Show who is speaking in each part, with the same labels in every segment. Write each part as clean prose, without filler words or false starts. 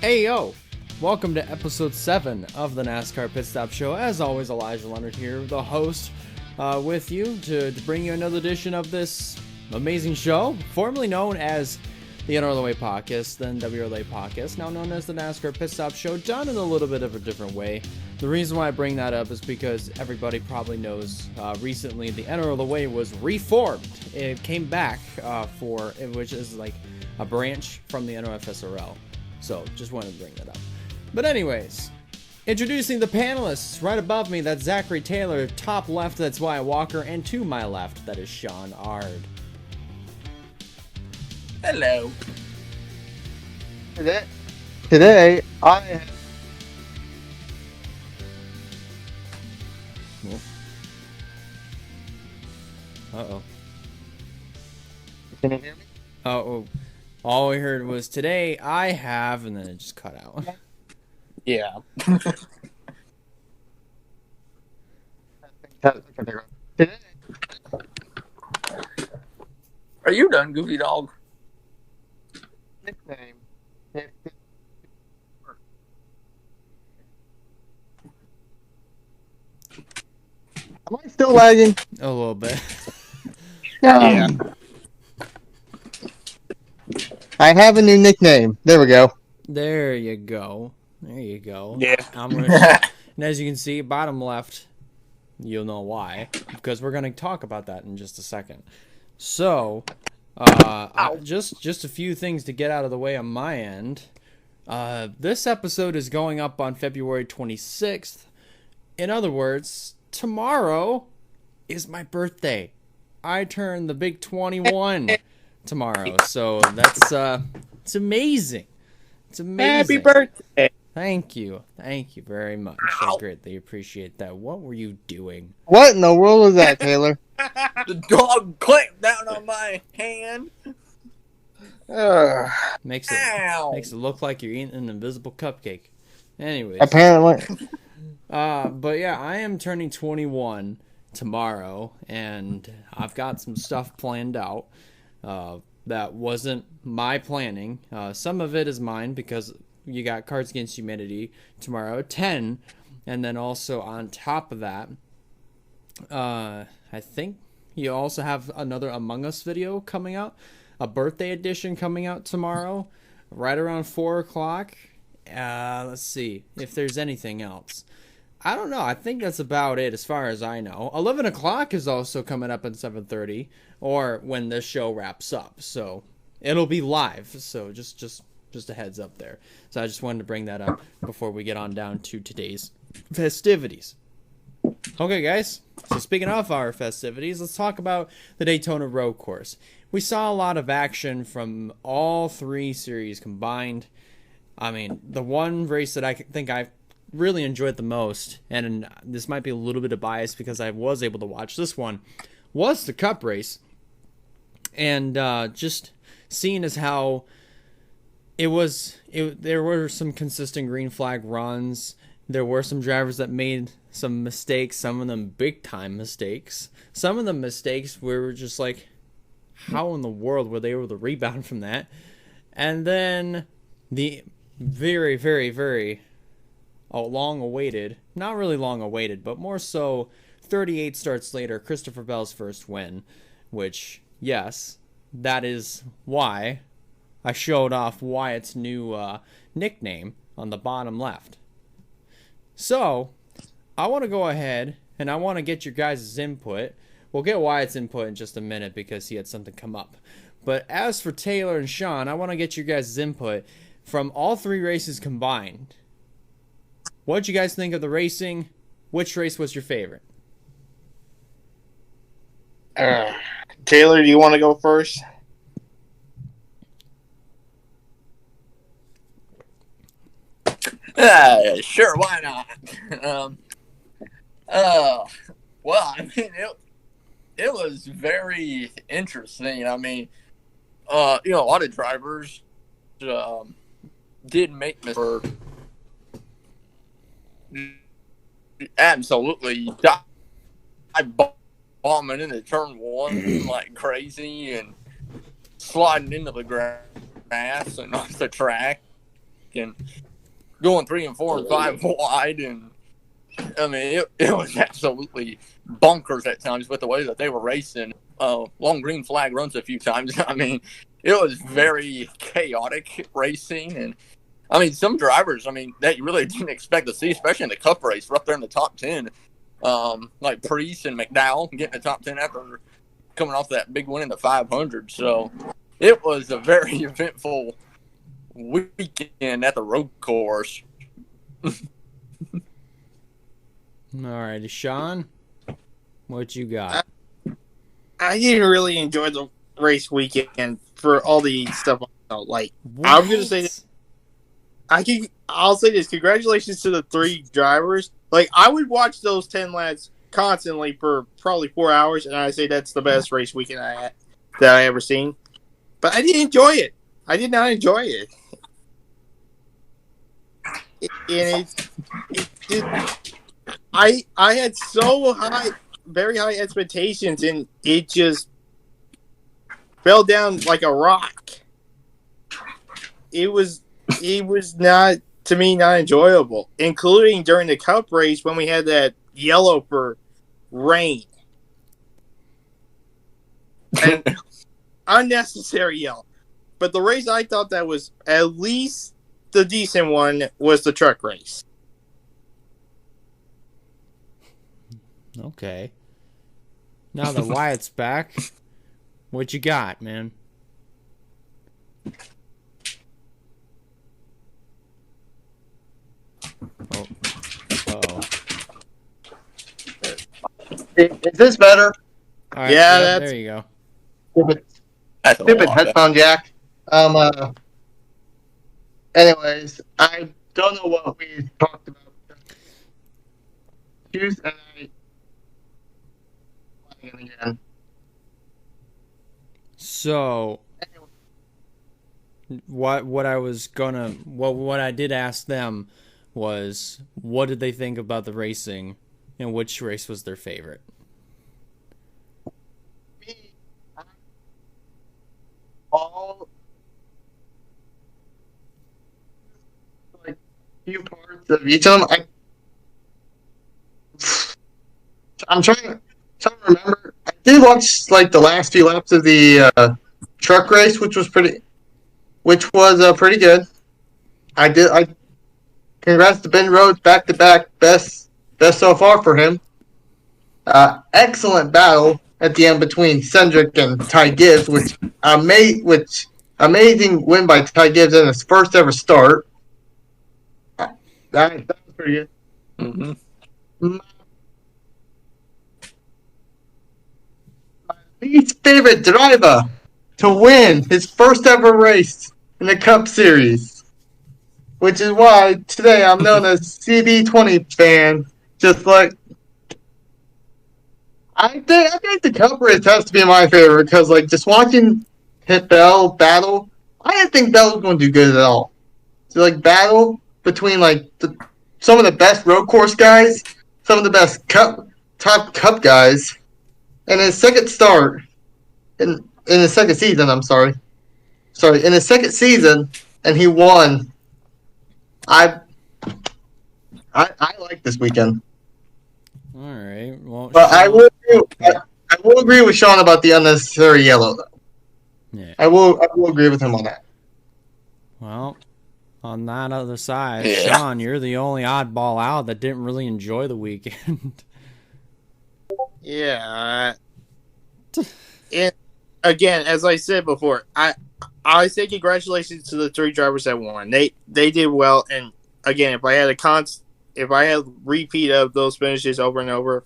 Speaker 1: Hey yo! Welcome to episode 7 of the NASCAR Pit Stop Show. As always, Elijah Leonard here, the host, with you to bring you another edition of this amazing show, formerly known as the NRLA Podcast, then WRLA Podcast, now known as the NASCAR Pit Stop Show, done in a little bit of a different way. The reason why I bring that up is because everybody probably knows recently the NRLA was reformed. It came back which is like a branch from the NRFSRL. So, just wanted to bring that up. But anyways, introducing the panelists. Right above me, that's Zachary Taylor. Top left, that's Wyatt Walker. And to my left, that is Sean Ard.
Speaker 2: Hello.
Speaker 3: Today I have...
Speaker 1: Uh-oh.
Speaker 3: Can you hear me?
Speaker 1: Uh-oh. All we heard was, today I have, and then it just cut out.
Speaker 2: Yeah.
Speaker 3: Today,
Speaker 2: Are you done, Goofy Dog?
Speaker 3: nickname. Am I still lagging?
Speaker 1: A little bit.
Speaker 2: Yeah.
Speaker 3: I have a new nickname. There we go.
Speaker 1: There you go. There you go.
Speaker 2: Yeah.
Speaker 1: And as you can see, bottom left, you'll know why. Because we're going to talk about that in just a second. So, just a few things to get out of the way on my end. This episode is going up on February 26th. In other words, tomorrow is my birthday. I turn the big 21 tomorrow. So that's it's amazing. It's amazing.
Speaker 2: Happy birthday.
Speaker 1: Thank you. Thank you very much. I greatly appreciate that. What were you doing?
Speaker 3: What in the world was that, Taylor?
Speaker 2: The dog clamped down on my hand.
Speaker 1: Makes
Speaker 2: Ow.
Speaker 1: it look like you're eating an invisible cupcake. Anyways.
Speaker 3: Apparently.
Speaker 1: But yeah, I am turning 21 tomorrow, and I've got some stuff planned out. That wasn't my planning. Some of it is mine because you got Cards Against Humanity tomorrow at 10. And then also on top of that, I think you also have another Among Us video coming out. A birthday edition coming out tomorrow, right around 4 o'clock. Let's see if there's anything else. I don't know. I think that's about it as far as I know. 11 o'clock is also coming up at 7:30, or when this show wraps up. So it'll be live. So just a heads up there. So I just wanted to bring that up before we get on down to today's festivities. Okay, guys. So speaking of our festivities, let's talk about the Daytona Road Course. We saw a lot of action from all three series combined. I mean, the one race that I think I really enjoyed the most, and this might be a little bit of bias because I was able to watch this one, was the Cup race. And just seeing as how there were some consistent green flag runs. There were some drivers that made some mistakes, some of them big time mistakes. Some of the mistakes were just like, how in the world were they able to rebound from that? And then the very, very, very long-awaited, not really long-awaited, but more so 38 starts later, Christopher Bell's first win, which, yes, that is why I showed off Wyatt's new nickname on the bottom left. So, I want to go ahead and I want to get your guys' input. We'll get Wyatt's input in just a minute because he had something come up. But as for Taylor and Sean, I want to get your guys' input from all three races combined. What did you guys think of the racing? Which race was your favorite?
Speaker 2: Taylor, do you want to go first? Sure, why not? Well, I mean, it was very interesting. I mean, a lot of drivers did make mistakes. Absolutely bombing into turn one like crazy and sliding into the grass and off the track. and going 3 and 4 and 5 wide, and I mean it was absolutely bonkers at times with the way that they were racing. Long green flag runs a few times. I mean, it was very chaotic racing, and I mean some drivers, I mean, that you really didn't expect to see, especially in the Cup race, were up there in the top 10. Like Priest and McDowell getting the top 10 after coming off that big win in the 500. So it was a very eventful weekend at the road course.
Speaker 1: All right, Sean, what you got?
Speaker 4: I didn't really enjoy the race weekend for all the stuff. Like,
Speaker 1: What?
Speaker 4: I'm gonna say this. I'll say this. Congratulations to the 3 drivers. Like, I would watch those 10 laps constantly for probably 4 hours, and I say that's the best race weekend that I ever seen. But I didn't enjoy it. I did not enjoy it. I had very high expectations, and it just fell down like a rock. It was not, to me, not enjoyable, including during the Cup race when we had that yellow for rain. And unnecessary yellow. But the race I thought that was at least the decent one was the truck race.
Speaker 1: Okay. Now that Wyatt's back, what you got, man? Oh. Uh-oh.
Speaker 3: Is this better?
Speaker 1: All right,
Speaker 4: Yeah,
Speaker 1: yep,
Speaker 4: that's-
Speaker 1: there you go.
Speaker 3: Stupid headphone jack. Anyways, I don't know what we talked about. Choose and again.
Speaker 1: So, what I did ask them was, what did they think about the racing, and which race was their favorite?
Speaker 3: All like few parts of each of them. I'm trying to remember. I did watch like the last few laps of the truck race, which was pretty good. I congrats to Ben Rhodes, back to back best so far for him. Excellent battle at the end between Cindric and Ty Gibbs, which amazing win by Ty Gibbs in his first ever start. That was pretty good.
Speaker 2: Mm-hmm.
Speaker 3: My least favorite driver to win his first ever race in the Cup Series, which is why today I'm known as CB20 fan. Just like I think the Cup race has to be my favorite because, like, just watching Bell battle, I didn't think Bell was going to do good at all. So, like, battle between, like, some of the best road course guys, some of the best top Cup guys, and his second start, in his second season, in his second season, and he won. I like this weekend.
Speaker 1: All right. Well,
Speaker 3: But
Speaker 1: Sean,
Speaker 3: I will agree with Sean about the unnecessary yellow, though.
Speaker 1: Yeah.
Speaker 3: I will agree with him on that.
Speaker 1: Well, on that other side,
Speaker 2: Yeah.
Speaker 1: Sean, you're the only oddball out that didn't really enjoy the weekend.
Speaker 4: Yeah. And again, as I said before, I say congratulations to the 3 drivers that won. They did well, and again, if I had a repeat of those finishes over and over,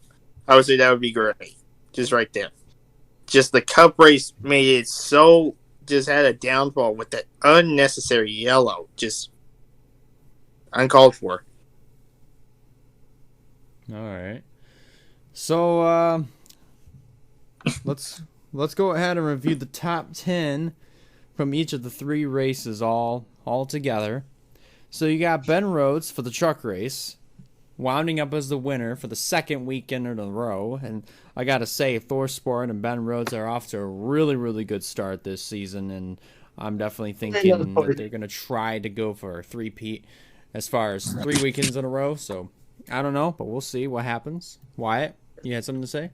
Speaker 4: I would say that would be great. Just right there. Just the Cup race made it so, just had a downfall with that unnecessary yellow. Just uncalled for.
Speaker 1: All right. So let's go ahead and review the top 10 from each of the 3 races all together. So you got Ben Rhodes for the truck race, wounding up as the winner for the second weekend in a row. And I got to say, Thor Sport and Ben Rhodes are off to a really, really good start this season. And I'm definitely thinking that they're going to try to go for a three-peat as far as 3 weekends in a row. So I don't know, but we'll see what happens. Wyatt, you had something to say?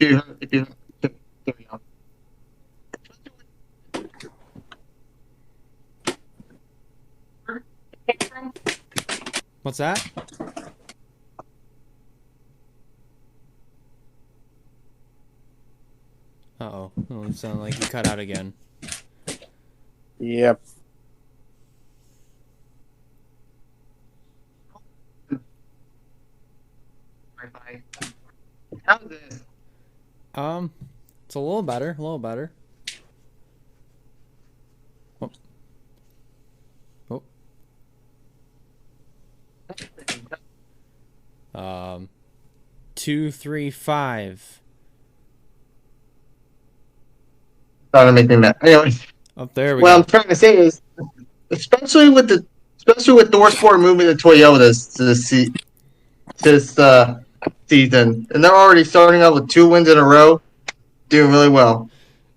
Speaker 3: If you, there we go.
Speaker 1: What's that? Uh-oh. Oh, it sounded like you cut out again.
Speaker 4: Yep.
Speaker 3: How's it?
Speaker 1: It's a little better, a little better. Oh. Oh. 2, 3, 5.
Speaker 3: Trying to make me mad. Anyways,
Speaker 1: Up there we
Speaker 3: what
Speaker 1: go.
Speaker 3: I'm trying to say is, especially with door sport moving to Toyotas this season, and they're already starting out with 2 wins in a row, doing really well.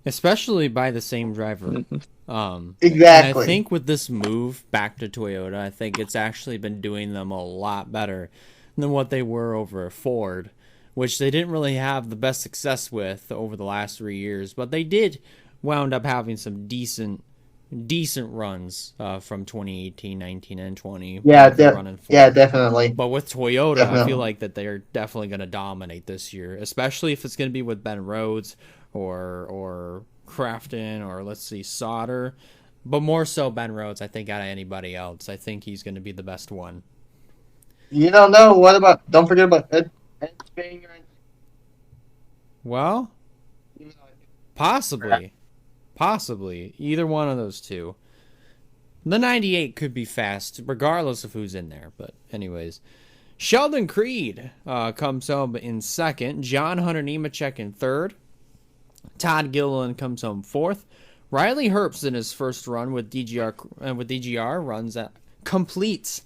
Speaker 1: Especially by the same driver.
Speaker 3: Exactly.
Speaker 1: And I think with this move back to Toyota, I think it's actually been doing them a lot better than what they were over at Ford, which they didn't really have the best success with over the last 3 years, but they did wound up having some decent runs from 2018, 19, and 20.
Speaker 3: Yeah,
Speaker 1: running Ford.
Speaker 3: yeah, definitely.
Speaker 1: But with Toyota,
Speaker 3: Definitely.
Speaker 1: I feel like that they're definitely going to dominate this year, especially if it's going to be with Ben Rhodes or Crafton or, let's see, Sauter. But more so Ben Rhodes, I think, out of anybody else. I think he's going to be the best one.
Speaker 3: You don't know. Don't forget about Ed Spanger.
Speaker 1: Well, possibly. Either one of those two. The 98 could be fast, regardless of who's in there. But anyways, Sheldon Creed comes home in second. John Hunter Nemechek in third. Todd Gilliland comes home fourth. Riley Herbst in his first run with DGR runs that completes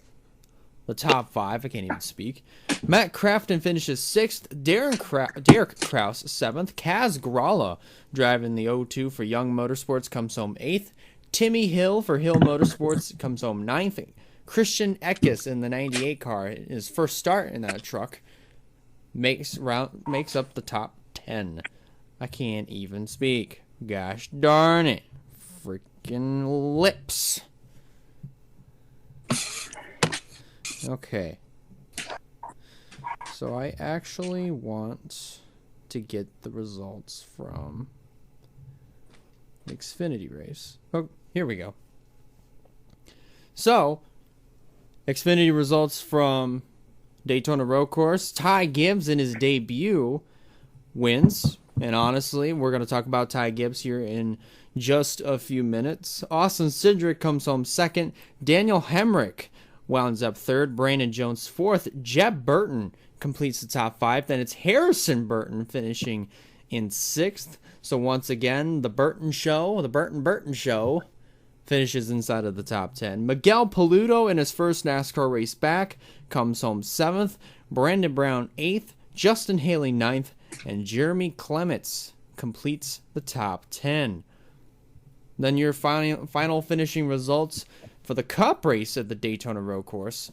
Speaker 1: the top 5. I can't even speak. Matt Crafton finishes 6th. Derek Kraus 7th. Kaz Gralla driving the 02 for Young Motorsports comes home 8th. Timmy Hill for Hill Motorsports comes home 9th. Christian Eckes in the 98 car, his first start in that truck, makes up the top 10. I can't even speak. Gosh darn it. Freaking lips. Okay. So I actually want to get the results from the Xfinity race. Oh, here we go. So, Xfinity results from Daytona Road Course. Ty Gibbs in his debut wins. And honestly, we're going to talk about Ty Gibbs here in just a few minutes. Austin Cindric comes home second. Daniel Hemrick wounds up third. Brandon Jones fourth. Jeb Burton completes the top 5. Then it's Harrison Burton finishing in 6th. So once again, the Burton Show finishes inside of the top 10. Miguel Paludo in his first NASCAR race back comes home 7th. Brandon Brown 8th. Justin Haley 9th. And Jeremy Clements completes the top 10. Then your final finishing results for the Cup race at the Daytona Road Course.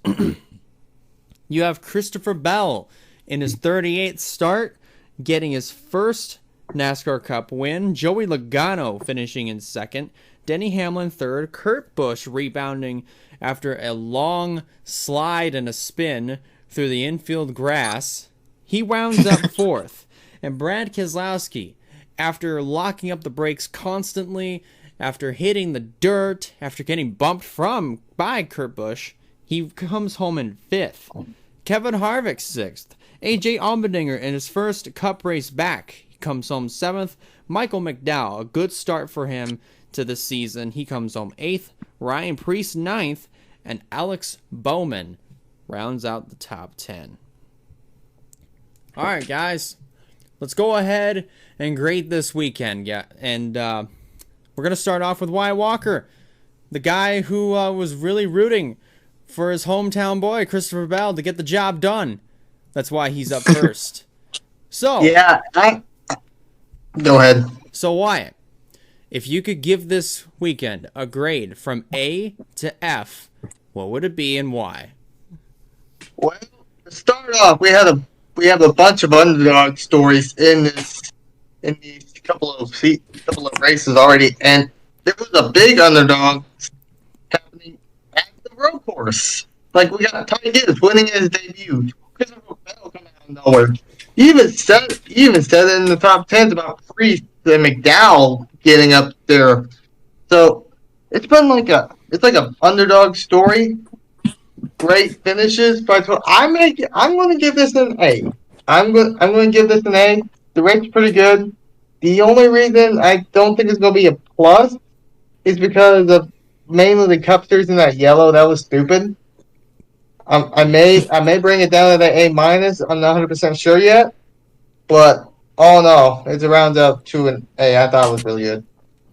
Speaker 1: You have Christopher Bell in his 38th start, getting his first NASCAR Cup win. Joey Logano finishing in 2nd. Denny Hamlin 3rd. Kurt Busch rebounding after a long slide and a spin through the infield grass. He wounds up 4th. And Brad Keselowski, after locking up the brakes constantly, after hitting the dirt, after getting bumped by Kurt Busch, he comes home in 5th. Kevin Harvick 6th. AJ Allmendinger in his first Cup race back, he comes home 7th. Michael McDowell, a good start for him to the season. He comes home 8th. Ryan Preece 9th. And Alex Bowman rounds out the top 10. All right, guys. Let's go ahead and grade this weekend. Yeah, and we're going to start off with Wyatt Walker, the guy who was really rooting for his hometown boy, Christopher Bell, to get the job done. That's why he's up first. So
Speaker 3: Yeah, go ahead.
Speaker 1: So Wyatt, if you could give this weekend a grade from A to F, what would it be and why?
Speaker 3: Well, to start off, we have a bunch of underdog stories in these couple of races already, and there was a big underdog happening at the road course. Like, we got Ty Gibbs winning his debut. Christopher Bell coming out of nowhere. You even said it in the top 10s about Priest and McDowell getting up there. So it's been like an underdog story. Great finishes, but I'm going to give this an A. I'm going to give this an A. The rate's pretty good. The only reason I don't think it's going to be a plus is because of mainly the cup series in that yellow. That was stupid. I may bring it down to the A minus. I'm not 100% sure yet, but all in all, it's around up to an A. I thought it was really good.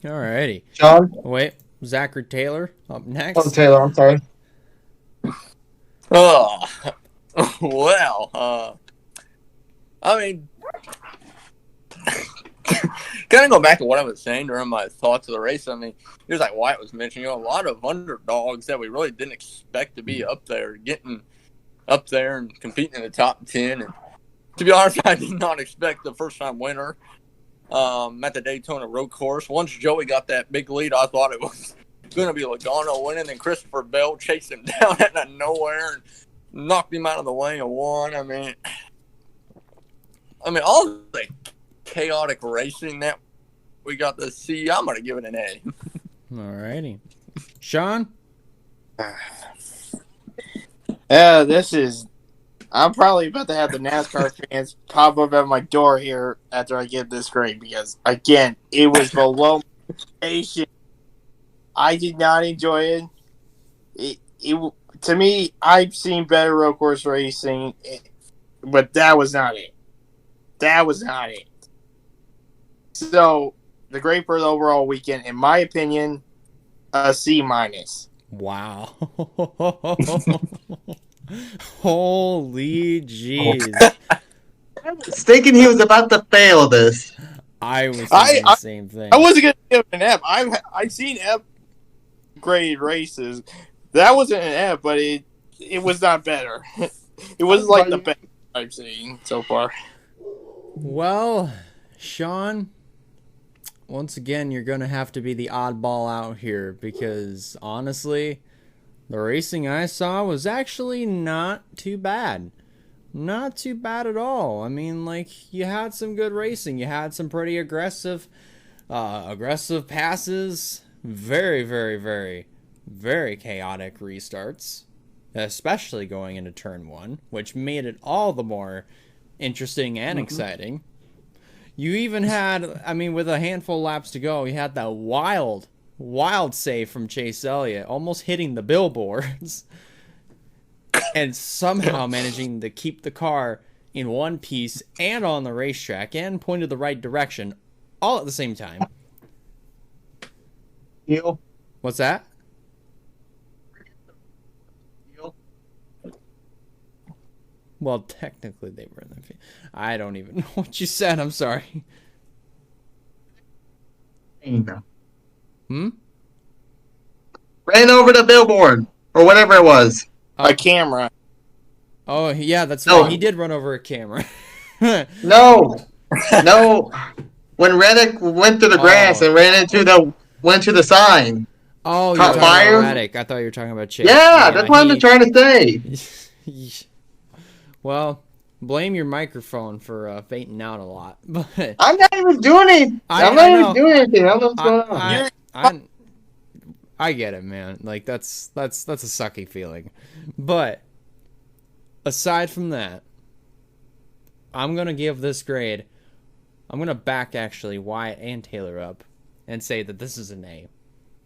Speaker 1: Alrighty.
Speaker 3: Sean?
Speaker 1: Wait, Zachary Taylor up next.
Speaker 3: Oh, Taylor, I'm sorry.
Speaker 2: Oh, well, I mean, kind of go back to what I was saying during my thoughts of the race. I mean, it was like Wyatt was mentioning, a lot of underdogs that we really didn't expect to be up there, getting up there and competing in the top 10. And to be honest, I did not expect the first-time winner at the Daytona Road Course. Once Joey got that big lead, I thought it was going to be Logano winning, and Christopher Bell chased him down out of nowhere and knocked him out of the way and won. I mean, all the chaotic racing that we got to see, I'm going to give it an A.
Speaker 1: Alrighty. Sean?
Speaker 4: I'm probably about to have the NASCAR fans pop up at my door here after I give this grade because, again, it was below my expectation. I did not enjoy it. To me, I've seen better road course racing, but that was not it. So, the grade for the overall weekend, in my opinion, a C minus.
Speaker 1: Wow. Holy jeez.
Speaker 3: I was thinking he was about to fail this.
Speaker 1: I was thinking the same thing.
Speaker 4: I wasn't going to give it an F. I've seen F grade races. That wasn't an F, but it was not better. It was like the best I've seen so far.
Speaker 1: Well, Sean, once again, you're going to have to be the oddball out here because, honestly, the racing I saw was actually not too bad. Not too bad at all. I mean, like, you had some good racing. You had some pretty aggressive passes. Very, very, very, very chaotic restarts, especially going into turn 1, which made it all the more interesting and exciting. You even had, with a handful of laps to go, you had that wild save from Chase Elliott, almost hitting the billboards, and somehow managing to keep the car in one piece and on the racetrack and pointed the right direction, all at the same time.
Speaker 3: Heel.
Speaker 1: What's that?
Speaker 3: Heel.
Speaker 1: Well, technically they were in the field. I don't even know what you said. I'm sorry.
Speaker 3: Ran over the billboard or whatever it was.
Speaker 4: A camera.
Speaker 1: Oh, yeah, that's right. He did run over a camera.
Speaker 3: No. When Reddick went to the grass and went to the sign.
Speaker 1: Oh, you're
Speaker 3: Caught
Speaker 1: talking
Speaker 3: fire?
Speaker 1: about Reddick. I thought you were talking about Chase.
Speaker 3: Yeah, that's what I'm trying to say.
Speaker 1: Well, blame your microphone for fading out a lot. But
Speaker 3: I'm not even doing anything. I'm not even doing anything. I don't know what's going on.
Speaker 1: I get it, man. Like, that's a sucky feeling. But aside from that, I'm going to give this grade. I'm going to back, actually, Wyatt and Taylor up and say that this is an A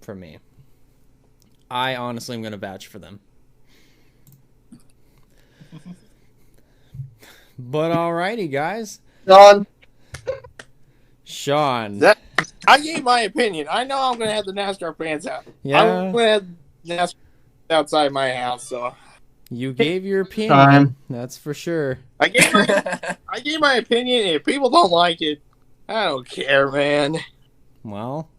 Speaker 1: for me. I honestly am going to vouch for them. But alrighty, guys. Sean.
Speaker 4: I gave my opinion. I know I'm going to have the NASCAR fans out.
Speaker 1: Yeah.
Speaker 4: I'm going to have NASCAR outside my house, so
Speaker 1: You gave your opinion.
Speaker 3: Time.
Speaker 1: That's for sure.
Speaker 4: I gave my opinion. If people don't like it, I don't care, man.
Speaker 1: Well,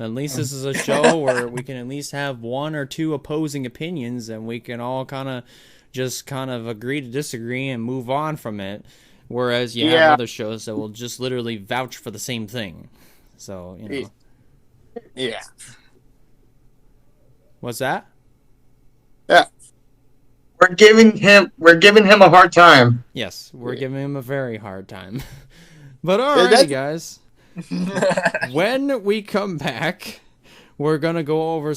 Speaker 1: at least this is a show where we can at least have one or two opposing opinions, and we can all kind of agree to disagree and move on from it. Whereas you have other shows that will just literally vouch for the same thing. So, you know.
Speaker 4: Yeah.
Speaker 1: What's that?
Speaker 4: Yeah.
Speaker 3: We're giving him a hard time.
Speaker 1: Yes, we're giving him a very hard time. But alrighty, guys. When we come back, we're gonna go over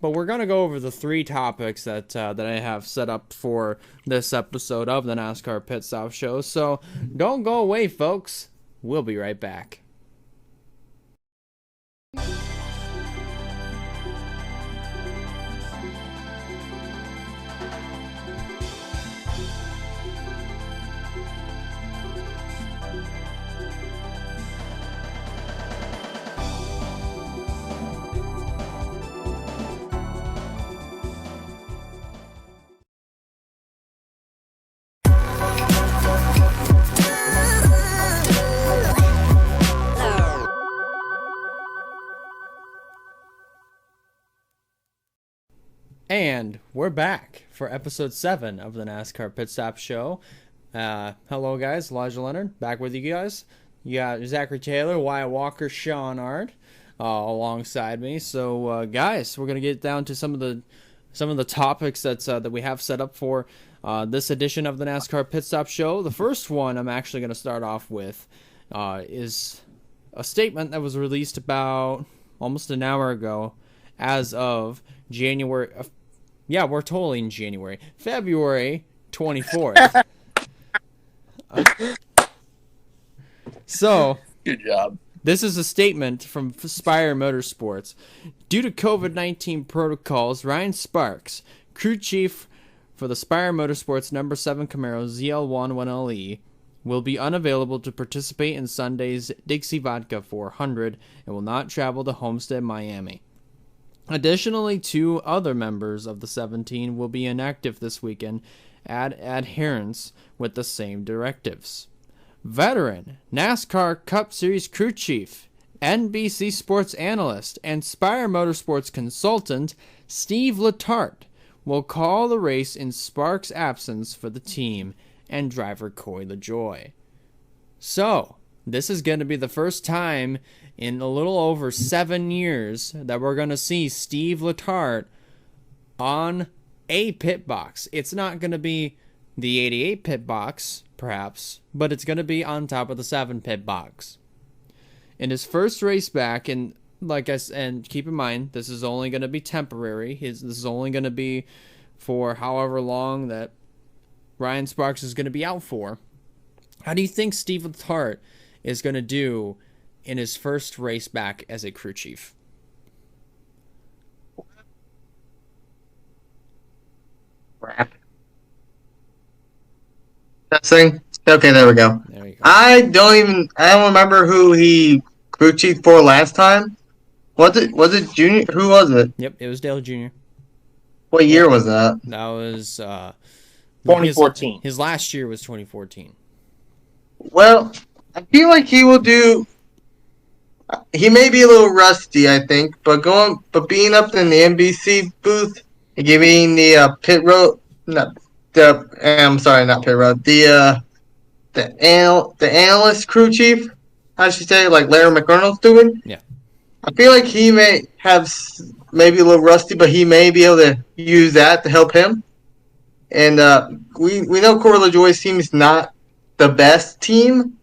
Speaker 1: but we're gonna go over the three topics that I have set up for this episode of the NASCAR Pit Stop Show. So don't go away, folks. We'll be right back. And we're back for episode 7 of the NASCAR Pit Stop Show. Hello, guys. Elijah Leonard back with you guys. You got Zachary Taylor, Wyatt Walker, Sean Ard alongside me. So, guys, we're gonna get down to some of the topics that we have set up for this edition of the NASCAR Pit Stop Show. The first one I'm actually gonna start off with is a statement that was released about almost an hour ago, as of January. Yeah, we're totally in January. February 24th. So,
Speaker 2: good job.
Speaker 1: This is a statement from Spire Motorsports. Due to COVID-19 protocols, Ryan Sparks, crew chief for the Spire Motorsports number 7 Camaro ZL11LE, will be unavailable to participate in Sunday's Dixie Vodka 400 and will not travel to Homestead, Miami. Additionally, 2 other members of the 17 will be inactive this weekend at adherence with the same directives. Veteran NASCAR Cup Series crew chief, NBC Sports analyst, and Spire Motorsports consultant Steve Letarte will call the race in Sparks' absence for the team and driver Coy LaJoie. So, this is going to be the first time in a little over 7 years that we're going to see Steve Letarte on a pit box. It's not going to be the 88 pit box, perhaps, but it's going to be on top of the 7 pit box. In his first race back, and keep in mind, this is only going to be temporary. This is only going to be for however long that Ryan Sparks is going to be out for. How do you think Steve Letarte is going to do in his first race back as a crew chief?
Speaker 3: Crap. Testing. Okay, there we go.
Speaker 1: There you go.
Speaker 3: I don't remember who he crew chief for last time. Was it Junior? Who was it?
Speaker 1: Yep, it was Dale Jr.
Speaker 3: What year was that?
Speaker 1: That was
Speaker 4: 2014.
Speaker 1: His last year was 2014.
Speaker 3: Well, I feel like he will do. He may be a little rusty, I think, but being up in the NBC booth and giving the pit road, I'm sorry, not pit road, the analyst crew chief, I should say, like Larry McReynolds doing.
Speaker 1: Yeah.
Speaker 3: I feel like he may have maybe a little rusty, but he may be able to use that to help him. And we know Coy LaJoie's team is not the best team,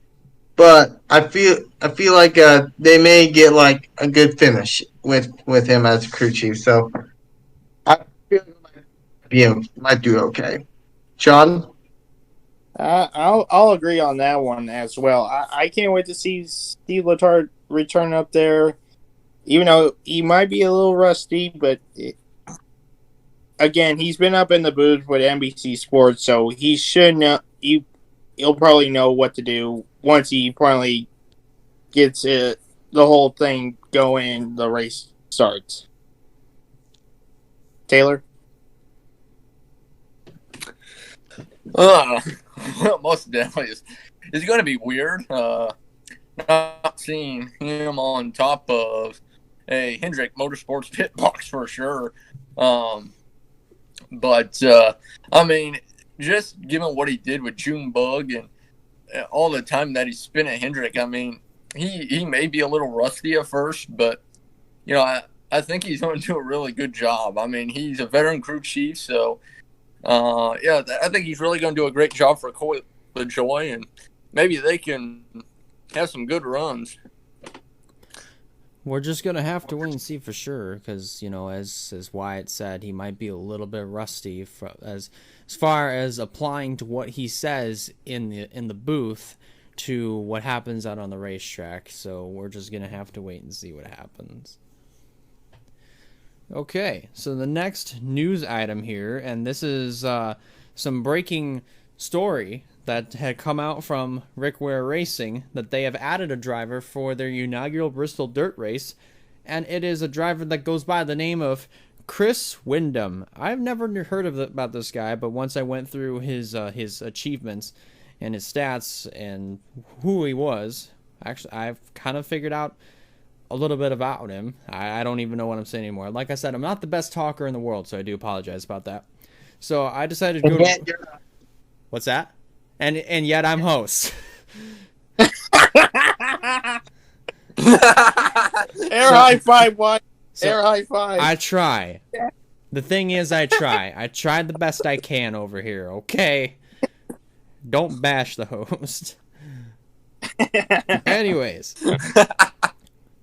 Speaker 3: but I feel like they may get like a good finish with him as crew chief. So I feel like he might do okay. Sean?
Speaker 4: I'll agree on that one as well. I can't wait to see Steve Letarte return up there, even though he might be a little rusty, but again, he's been up in the booth with NBC Sports, so he should know. He'll probably know what to do once he finally gets the whole thing going. The race starts. Taylor?
Speaker 2: Most definitely it's going to be weird. Not seeing him on top of a Hendrick Motorsports pit box for sure. But I mean, just given what he did with Junebug and all the time that he spent at Hendrick, I mean, he may be a little rusty at first, but you know, I think he's going to do a really good job. I mean, he's a veteran crew chief, so yeah, I think he's really going to do a great job for Coy LaJoie, and maybe they can have some good runs.
Speaker 1: We're just going to have to wait and see for sure because, you know, as Wyatt said, he might be a little bit rusty as far as applying to what he says in the booth to what happens out on the racetrack. So we're just going to have to wait and see what happens. Okay, so the next news item here, and this is some breaking story that had come out from Rick Ware Racing, that they have added a driver for their inaugural Bristol Dirt Race, and it is a driver that goes by the name of Chris Windom. I've never heard about this guy, but once I went through his achievements and his stats and who he was, actually I've kind of figured out a little bit about him. I don't even know what I'm saying anymore. Like I said, I'm not the best talker in the world, so I do apologize about that. So I decided to go to... What's that? And yet I'm host.
Speaker 4: Air high five, Wyatt. Air high five.
Speaker 1: I try. The thing is, I try. I tried the best I can over here, okay? Don't bash the host. Anyways.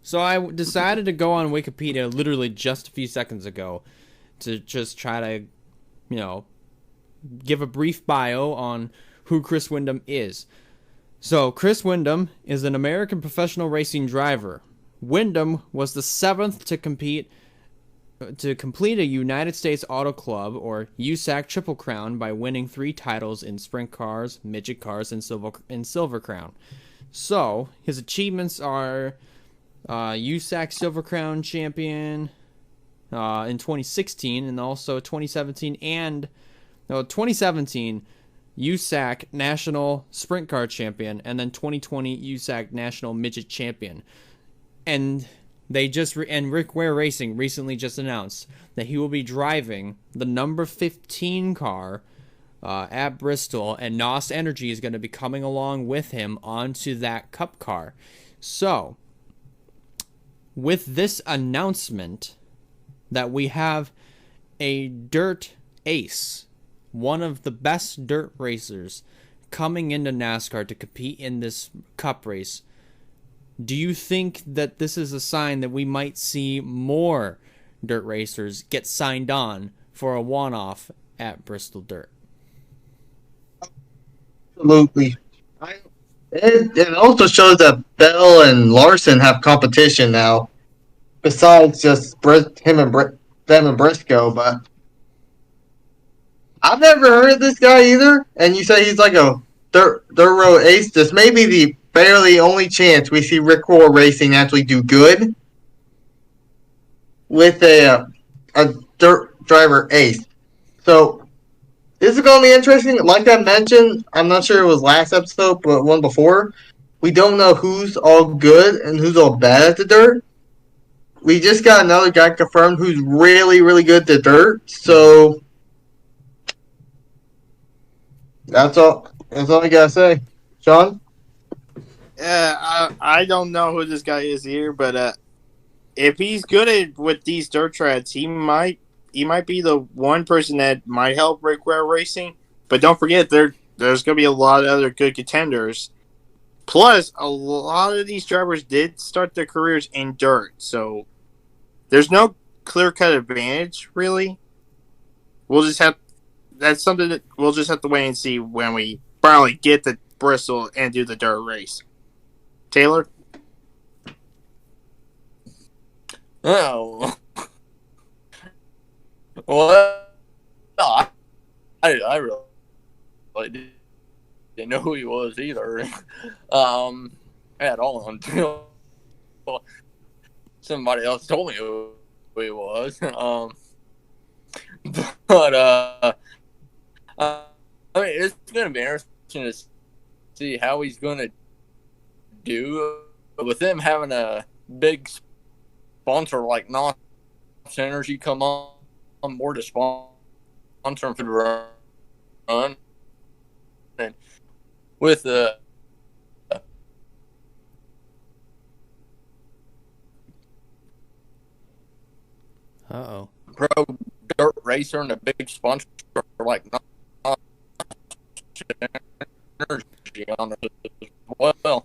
Speaker 1: So I decided to go on Wikipedia literally just a few seconds ago to just try to, you know, give a brief bio on who Chris Windom is. So Chris Windom is an American professional racing driver. Windom was the 7th to complete a United States Auto Club or USAC Triple Crown by winning 3 titles in sprint cars, midget cars, and Silver Crown. So his achievements are USAC Silver Crown champion in 2016, and also 2017 USAC National Sprint Car Champion, and then 2020 USAC National Midget Champion. And and Rick Ware Racing recently just announced that he will be driving the number 15 car at Bristol, and NOS Energy is going to be coming along with him onto that Cup car. So, with this announcement that we have a dirt ace, one of the best dirt racers, coming into NASCAR to compete in this Cup race, do you think that this is a sign that we might see more dirt racers get signed on for a one-off at Bristol Dirt?
Speaker 3: Absolutely. It also shows that Bell and Larson have competition now, besides just them and Briscoe. But I've never heard of this guy either. And you say he's like a dirt road ace. This may be the barely only chance we see Rick Ware Racing actually do good with a dirt driver ace. So this is going to be interesting. Like I mentioned, I'm not sure it was last episode, but one before. We don't know who's all good and who's all bad at the dirt. We just got another guy confirmed who's really, really good at the dirt. So that's all I got to say. Sean?
Speaker 4: I don't know who this guy is here, but if he's good with these dirt tracks, he might be the one person that might help Rick Ware Racing. But don't forget, there's going to be a lot of other good contenders. Plus, a lot of these drivers did start their careers in dirt, so there's no clear-cut advantage, really. That's something that we'll just have to wait and see when we finally get to Bristol and do the dirt race. Taylor?
Speaker 2: Oh. Well, I really didn't know who he was either at all until somebody else told me who he was. But I mean, it's going to be interesting to see how he's going to do with them having a big sponsor like NOS Energy come on board to sponsor him for the run, and with the
Speaker 1: Uh-oh.
Speaker 2: pro dirt racer and a big sponsor like NOS Energy on it as well.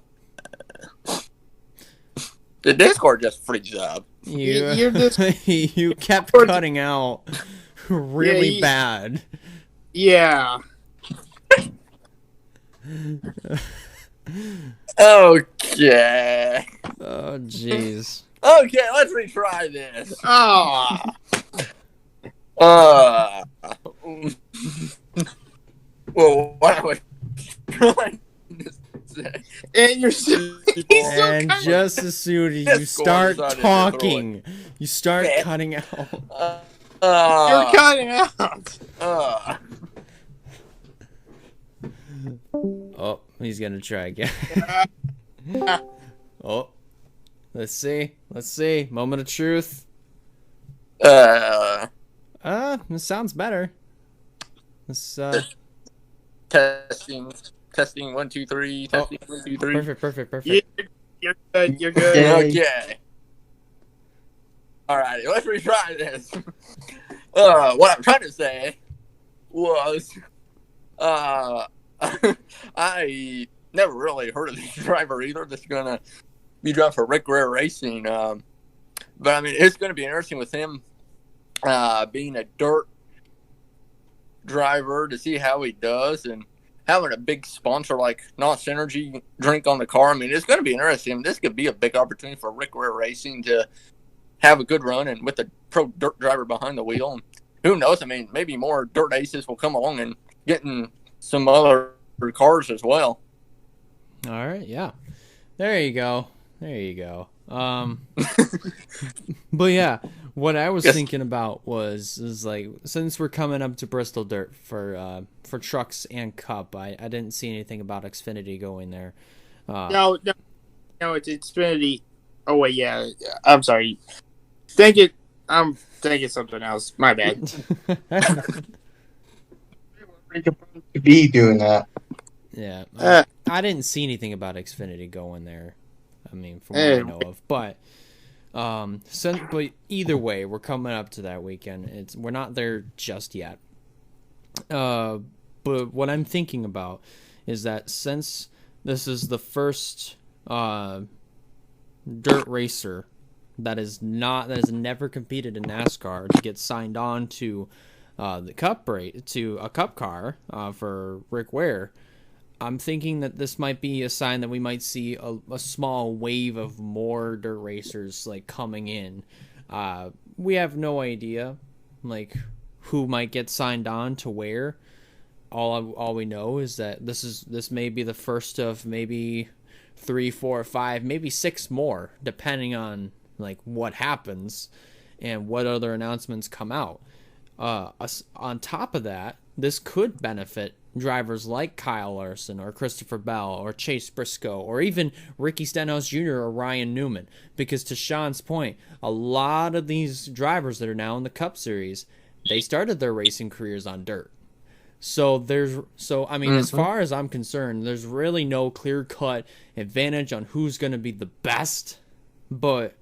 Speaker 2: The Discord just freezes up.
Speaker 4: You're just
Speaker 1: You kept cutting out really bad.
Speaker 4: yeah.
Speaker 2: Okay.
Speaker 1: Oh, jeez.
Speaker 2: Okay, let's retry this.
Speaker 4: Oh.
Speaker 2: Well, what I was trying to say.
Speaker 4: And you're so,
Speaker 1: And just as soon as you start talking, you start cutting out.
Speaker 4: you're cutting out.
Speaker 1: Oh, he's gonna try again. Oh, let's see. Moment of truth. This sounds better. This
Speaker 2: Testing 1 2 3. Testing 1 2 3.
Speaker 1: perfect.
Speaker 4: You're good. You're good.
Speaker 2: Okay. Alrighty, let's retry this. What I'm trying to say was, I never really heard of this driver either. That's gonna be driving for Rick Ware Racing. But I mean, it's gonna be interesting with him being a dirt driver to see how he does, and having a big sponsor like NOS Energy drink on the car. I mean, it's going to be interesting. This could be a big opportunity for Rick Ware Racing to have a good run, and with a pro dirt driver behind the wheel. And who knows? I mean, maybe more dirt aces will come along and get in some other cars as well.
Speaker 1: All right, yeah. There you go. But yeah, what I was thinking about was like, since we're coming up to Bristol Dirt for trucks and Cup, I didn't see anything about Xfinity going there.
Speaker 4: No, it's Xfinity. Oh wait, yeah. I'm sorry. I'm thinking something else. My bad.
Speaker 3: To be doing that.
Speaker 1: Yeah, I didn't see anything about Xfinity going there. I mean, from what I know of, but either way, we're coming up to that weekend. We're not there just yet. But what I'm thinking about is that since this is the first dirt racer that has never competed in NASCAR to get signed on to the Cup to a Cup car for Rick Ware, I'm thinking that this might be a sign that we might see a small wave of more dirt racers like coming in. We have no idea like who might get signed on to where. All we know is that this may be the first of maybe 3, 4, 5, maybe 6 more, depending on like what happens and what other announcements come out. On top of that, this could benefit drivers like Kyle Larson or Christopher Bell or Chase Briscoe or even Ricky Stenhouse Jr. or Ryan Newman, because to Sean's point, a lot of these drivers that are now in the Cup Series, they started their racing careers on dirt. So as far as I'm concerned, there's really no clear-cut advantage on who's going to be the best, but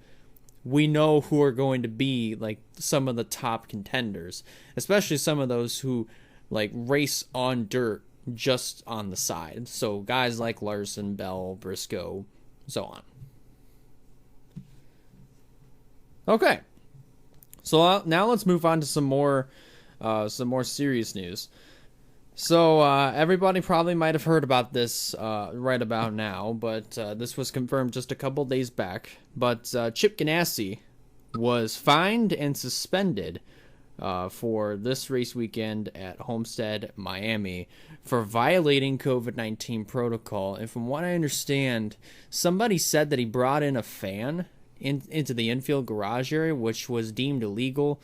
Speaker 1: we know who are going to be like some of the top contenders, especially some of those who like race on dirt just on the side. So guys like Larson, Bell, Briscoe, so on. Okay. So now let's move on to some more serious news. So everybody probably might have heard about this right about now, but this was confirmed just a couple days back. But Chip Ganassi was fined and suspended for this race weekend at Homestead, Miami, for violating COVID-19 protocol. And from what I understand, somebody said that he brought in a fan into the infield garage area, which was deemed illegal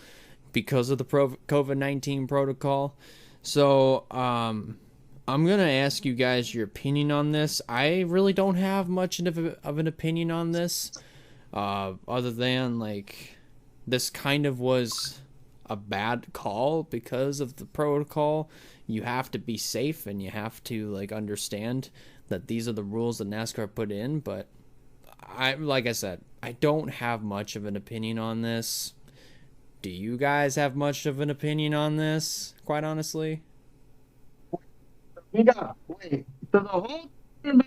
Speaker 1: because of the COVID-19 protocol. So I'm going to ask you guys your opinion on this. I really don't have much of an opinion on this, other than, like, this kind of was a bad call because of the protocol. You have to be safe, and you have to, like, understand that these are the rules that NASCAR put in. But like I said, I don't have much of an opinion on this. Do you guys have much of an opinion on this, quite honestly?
Speaker 3: We got wait. So the whole thing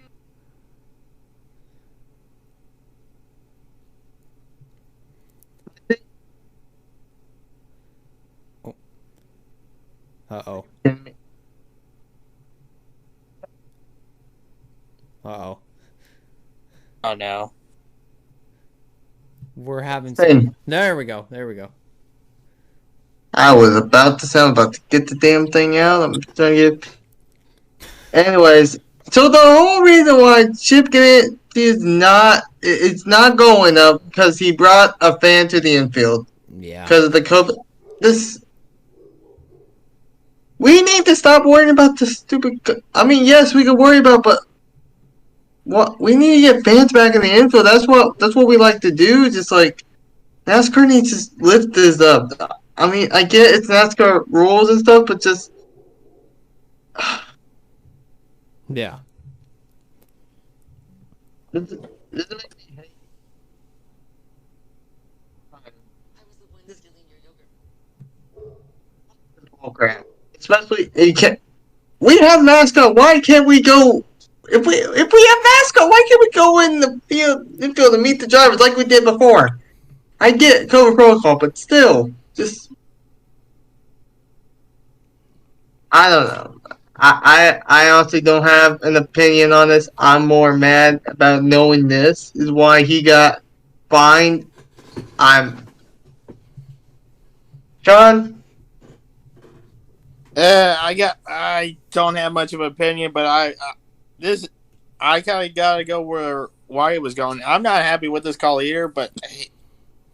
Speaker 3: about
Speaker 1: Uh-oh. Uh-oh.
Speaker 4: Oh no.
Speaker 1: We're having
Speaker 3: Same.
Speaker 1: There we go. There we go.
Speaker 3: I was about to say I'm about to get the damn thing out. I'm trying to get. Anyways, so the whole reason why Chip Ganassi is not it's not going up because he brought a fan to the infield
Speaker 1: Yeah.
Speaker 3: because of the COVID. This we need to stop worrying about the stupid. I mean, yes, we can worry about, but what we need to get fans back in the infield. That's what we like to do. Just like NASCAR needs to lift this up. I mean, I get it's NASCAR rules and stuff, but just.
Speaker 1: Yeah.
Speaker 3: Does it make me hate? Oh crap! Especially you can't. We have NASCAR. Why can't we go? If we have NASCAR, why can't we go in the infield and meet the drivers like we did before? I get COVID protocol, but still, just I don't know. I honestly don't have an opinion on this. I'm more mad about knowing this is why he got fined. Sean.
Speaker 4: I don't have much of an opinion, but I kind of gotta go where Wyatt was going. I'm not happy with this call either, but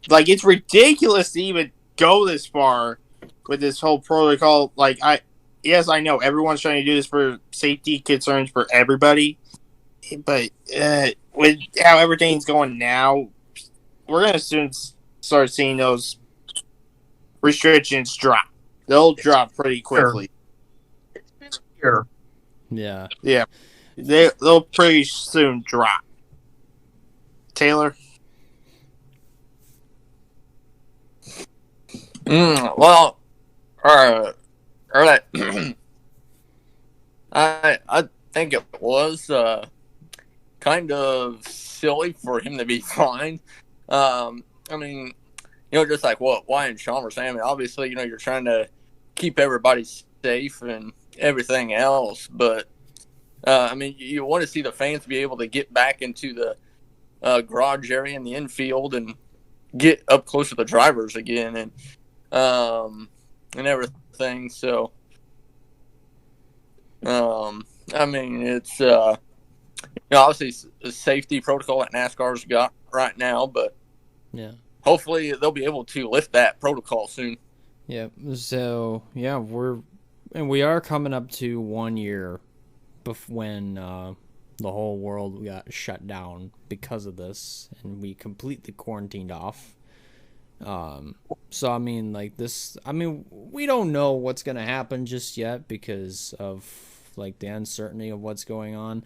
Speaker 4: like it's ridiculous to even go this far with this whole protocol. Like yes, I know everyone's trying to do this for safety concerns for everybody, but with how everything's going now, we're gonna soon start seeing those restrictions drop. They'll drop pretty quickly.
Speaker 3: It's been a year.
Speaker 1: Yeah.
Speaker 4: Yeah. They'll pretty soon drop. Taylor?
Speaker 2: Well, I think it was kind of silly for him to be fined. I mean, just like what Wyatt and Sean were saying. I mean, obviously, you're trying to keep everybody safe and everything else, but I mean, you want to see the fans be able to get back into the garage area in the infield and get up close to the drivers again, and everything. So, I mean, it's obviously the safety protocol that NASCAR's got right now, but
Speaker 1: yeah.
Speaker 2: Hopefully they'll be able to lift that protocol soon.
Speaker 1: Yeah. So yeah, we are coming up to 1 year when the whole world got shut down because of this, and we completely quarantined off. So I mean, like this. I mean, we don't know what's gonna happen just yet because of like the uncertainty of what's going on.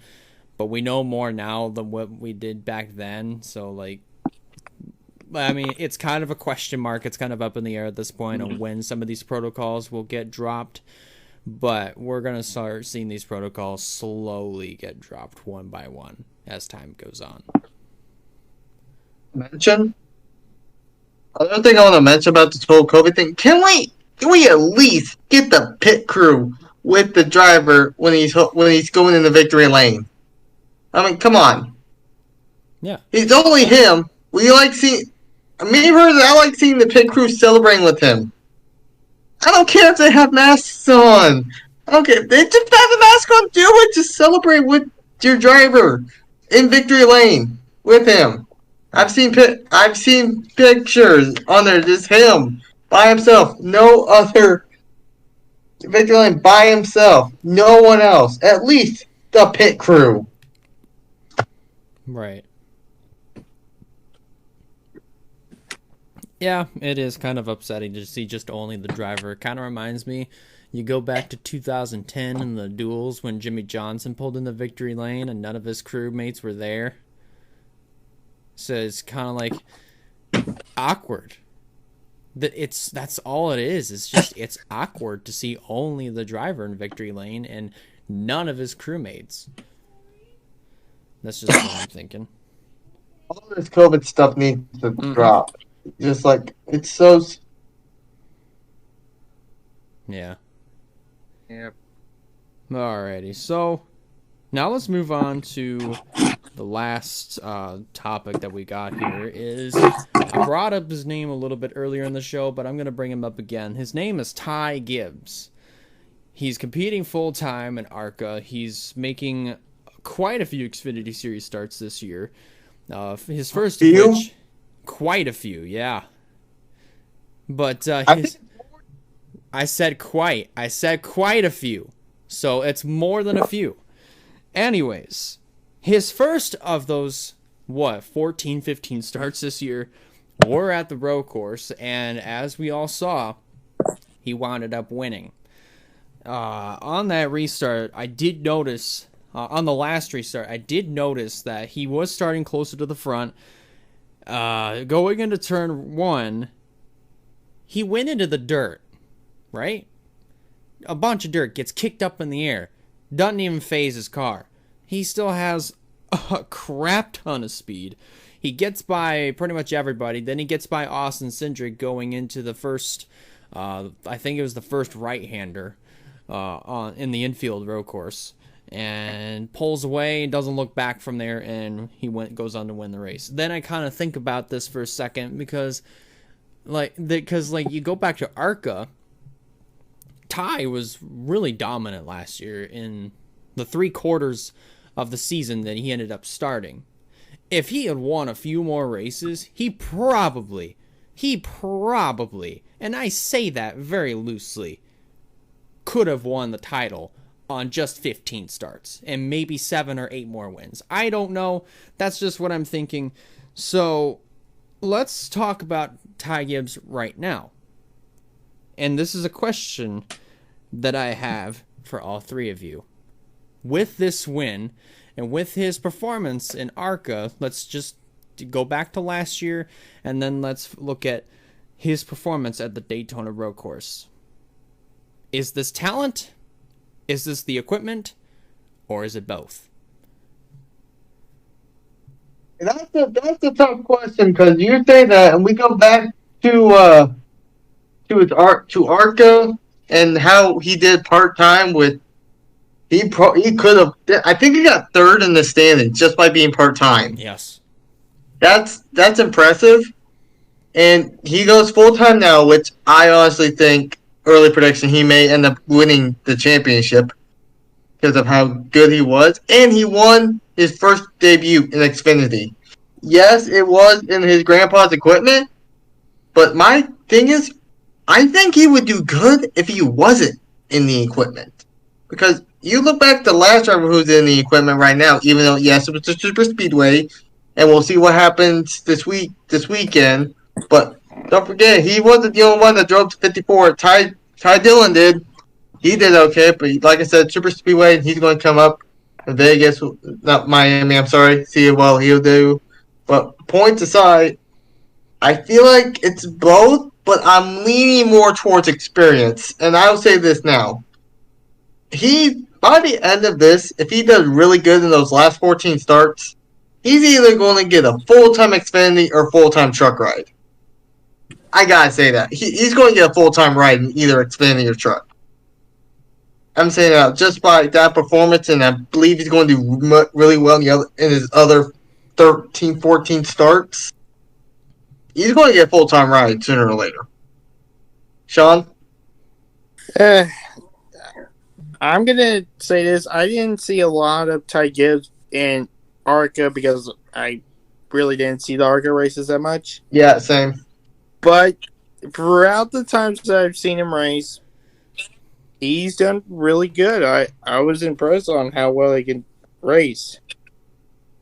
Speaker 1: But we know more now than what we did back then. So like. I mean, it's kind of a question mark. It's kind of up in the air at this point on when some of these protocols will get dropped. But we're going to start seeing these protocols slowly get dropped one by one as time goes on.
Speaker 3: Another thing I want to mention about this whole COVID thing, can we at least get the pit crew with the driver when he's going in the victory lane? I mean, come on.
Speaker 1: Yeah.
Speaker 3: It's only him. I like seeing the pit crew celebrating with him. I don't care if they have masks on. I don't care. They just have a mask on. Do it. Just celebrate with your driver in victory lane with him. I've seen pictures on there. Just him by himself. No other victory lane by himself. No one else. At least the pit crew.
Speaker 1: Right. Yeah, it is kind of upsetting to see just only the driver. It kind of reminds me, you go back to 2010 in the duels when Jimmy Johnson pulled in the victory lane and none of his crewmates were there. So it's kind of like awkward. That's all it is. It's awkward to see only the driver in victory lane and none of his crewmates. That's just what I'm thinking.
Speaker 3: All this COVID stuff needs to drop. Just like, it's so...
Speaker 1: Yeah.
Speaker 4: Yep.
Speaker 1: Alrighty, so now let's move on to the last topic that we got here. Is I brought up his name a little bit earlier in the show, but I'm going to bring him up again. His name is Ty Gibbs. He's competing full-time in ARCA. He's making quite a few Xfinity Series starts this year. His first of which... Quite a few, yeah. But I said quite a few. So it's more than a few. Anyways, his first of those, 14, 15 starts this year were at the road course. And as we all saw, he wound up winning. On that restart, I did notice, on the last restart, I did notice that he was starting closer to the front. Going into turn 1, he went into the dirt, right? A bunch of dirt gets kicked up in the air. Doesn't even phase his car. He still has a crap ton of speed. He gets by pretty much everybody. Then he gets by Austin Cindric going into the first, I think it was the first right-hander in the infield road course. And pulls away and doesn't look back from there, and he goes on to win the race. Then I kind of think about this for a second because you go back to ARCA, Ty was really dominant last year in the 3/4 of the season that he ended up starting. If he had won a few more races, he probably, and I say that very loosely, could have won the title on just 15 starts and maybe 7 or 8 more wins. I don't know. That's just what I'm thinking. So let's talk about Ty Gibbs right now. And this is a question that I have for all three of you. With this win and with his performance in ARCA, let's just go back to last year and then let's look at his performance at the Daytona Road Course. Is this talent? Is this the equipment, or is it both?
Speaker 3: That's a tough question because you say that, and we go back to ARCA and how he did part time with. He could have. I think he got third in the standings just by being part time.
Speaker 1: Yes,
Speaker 3: that's impressive, and he goes full time now, which I honestly think. Early prediction, he may end up winning the championship because of how good he was. And he won his first debut in Xfinity. Yes, it was in his grandpa's equipment, but my thing is, I think he would do good if he wasn't in the equipment. Because you look back to the last driver who's in the equipment right now, even though, yes, it was a super speedway, and we'll see what happens this weekend, but don't forget, he wasn't the only one that drove to 54. Ty Dillon did. He did okay, but like I said, super speedway, he's going to come up in Vegas, not Miami, I'm sorry, see what he'll do. But points aside, I feel like it's both, but I'm leaning more towards experience. And I'll say this now. By the end of this, if he does really good in those last 14 starts, he's either going to get a full-time Xfinity or full-time truck ride. I gotta say that. He's going to get a full-time ride in either Xfinity or truck. I'm saying that just by that performance, and I believe he's going to do really well in his other 13, 14 starts. He's going to get a full-time ride sooner or later. Sean?
Speaker 4: I'm going to say this. I didn't see a lot of Ty Gibbs in ARCA because I really didn't see the ARCA races that much.
Speaker 3: Yeah, same.
Speaker 4: But throughout the times that I've seen him race, he's done really good. I was impressed on how well he can race.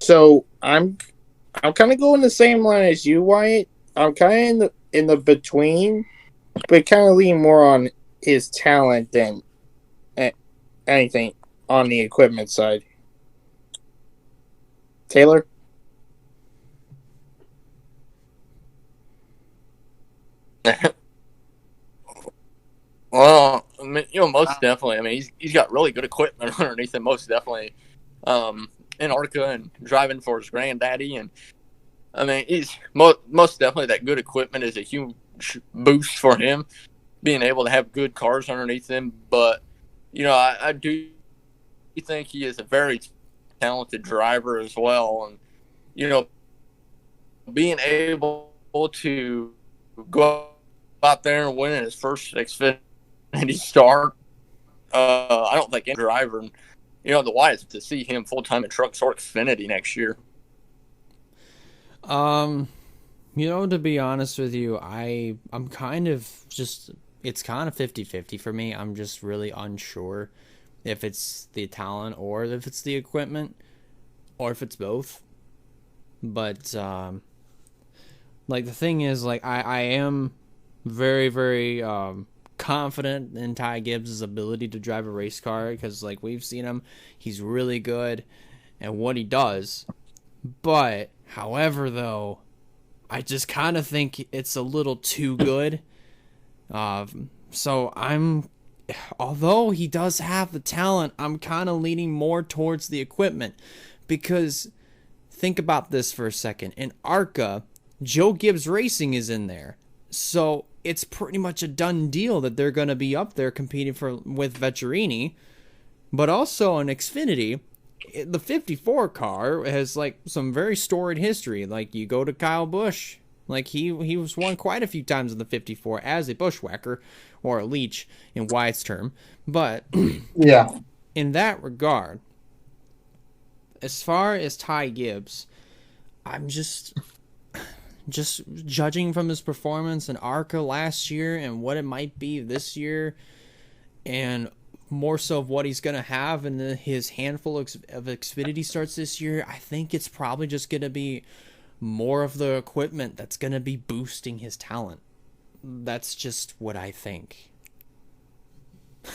Speaker 4: So I'm kind of going the same line as you, Wyatt. I'm kind of in the between, but kind of leaning more on his talent than anything on the equipment side. Taylor?
Speaker 2: Well, I mean, most definitely. I mean, he's got really good equipment underneath him, most definitely. In ARCA and driving for his granddaddy, and I mean, he's most definitely that good equipment is a huge boost for him, being able to have good cars underneath him. But I do think he is a very talented driver as well, and being able to go out there and win his first Xfinity start. I don't think any driver, the Wyatts, to see him full time in Trucks or Xfinity next year.
Speaker 1: To be honest with you, I'm kind of just, it's kind of 50-50 for me. I'm just really unsure if it's the talent or if it's the equipment or if it's both. But the thing is, I am very, very confident in Ty Gibbs' ability to drive a race car, because we've seen him, he's really good at what he does. But however, though, I just kind of think it's a little too good. So although he does have the talent, I'm kind of leaning more towards the equipment, because think about this for a second. In ARCA, Joe Gibbs Racing is in there. So it's pretty much a done deal that they're going to be up there competing with Vetturini. But also in Xfinity, the 54 car has some very storied history. You go to Kyle Busch, he was won quite a few times in the 54 as a bushwhacker, or a leech in Wyatt's term. But
Speaker 3: yeah,
Speaker 1: in that regard, as far as Ty Gibbs, I'm just judging from his performance in ARCA last year and what it might be this year, and more so of what he's going to have in his handful of Xfinity starts this year, I think it's probably just going to be more of the equipment that's going to be boosting his talent. That's just what I think.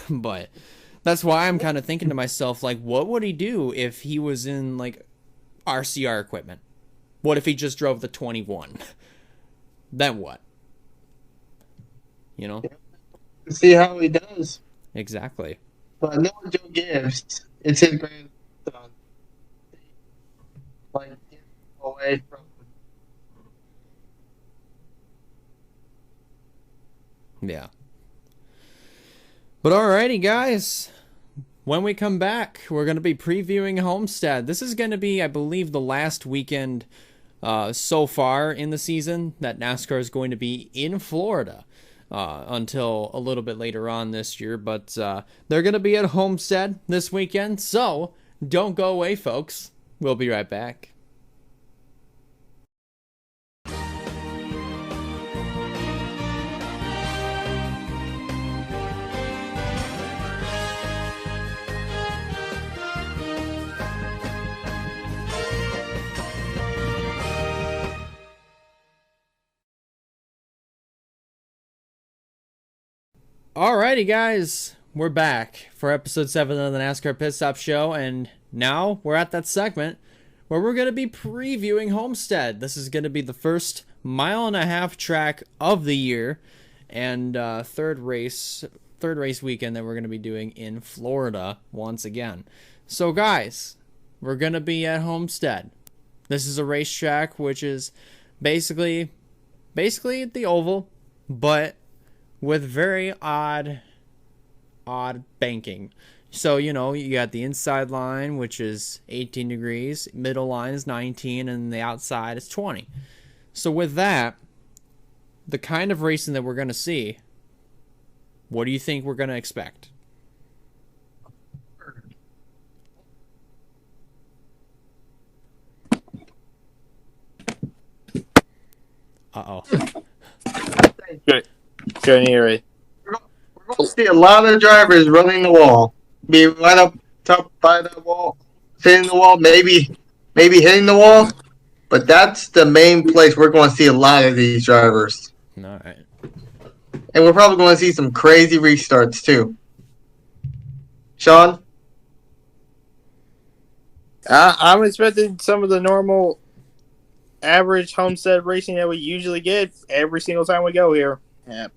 Speaker 1: But that's why I'm kind of thinking to myself, what would he do if he was in, RCR equipment? What if he just drove the 21? Then what?
Speaker 3: See how he does.
Speaker 1: Exactly.
Speaker 3: But no, Joe Gibbs, it's his grandson. Get away from.
Speaker 1: Yeah. But alrighty, guys. When we come back, we're going to be previewing Homestead. This is going to be, I believe, the last weekend so far in the season that NASCAR is going to be in Florida until a little bit later on this year. But they're going to be at Homestead this weekend, so don't go away, folks. We'll be right back. Alrighty, guys, we're back for episode 7 of the NASCAR Pit Stop Show, and now we're at that segment where we're going to be previewing Homestead. This is going to be the first 1.5-mile track of the year, and third race weekend that we're going to be doing in Florida once again. So, guys, we're going to be at Homestead. This is a racetrack which is basically the oval, but with very odd banking. So, you got the inside line, which is 18 degrees, middle line is 19, and the outside is 20. So with that, the kind of racing that we're going to see, what do you think we're going to expect? Uh-oh.
Speaker 4: Good. Couldn't hear it.
Speaker 3: We're going to see a lot of drivers running the wall. Be right up top by that wall, hitting the wall, maybe hitting the wall. But that's the main place we're going to see a lot of these drivers.
Speaker 1: All right.
Speaker 3: And we're probably going to see some crazy restarts, too. Sean?
Speaker 4: I'm expecting some of the normal average Homestead racing that we usually get every single time we go here. Yeah.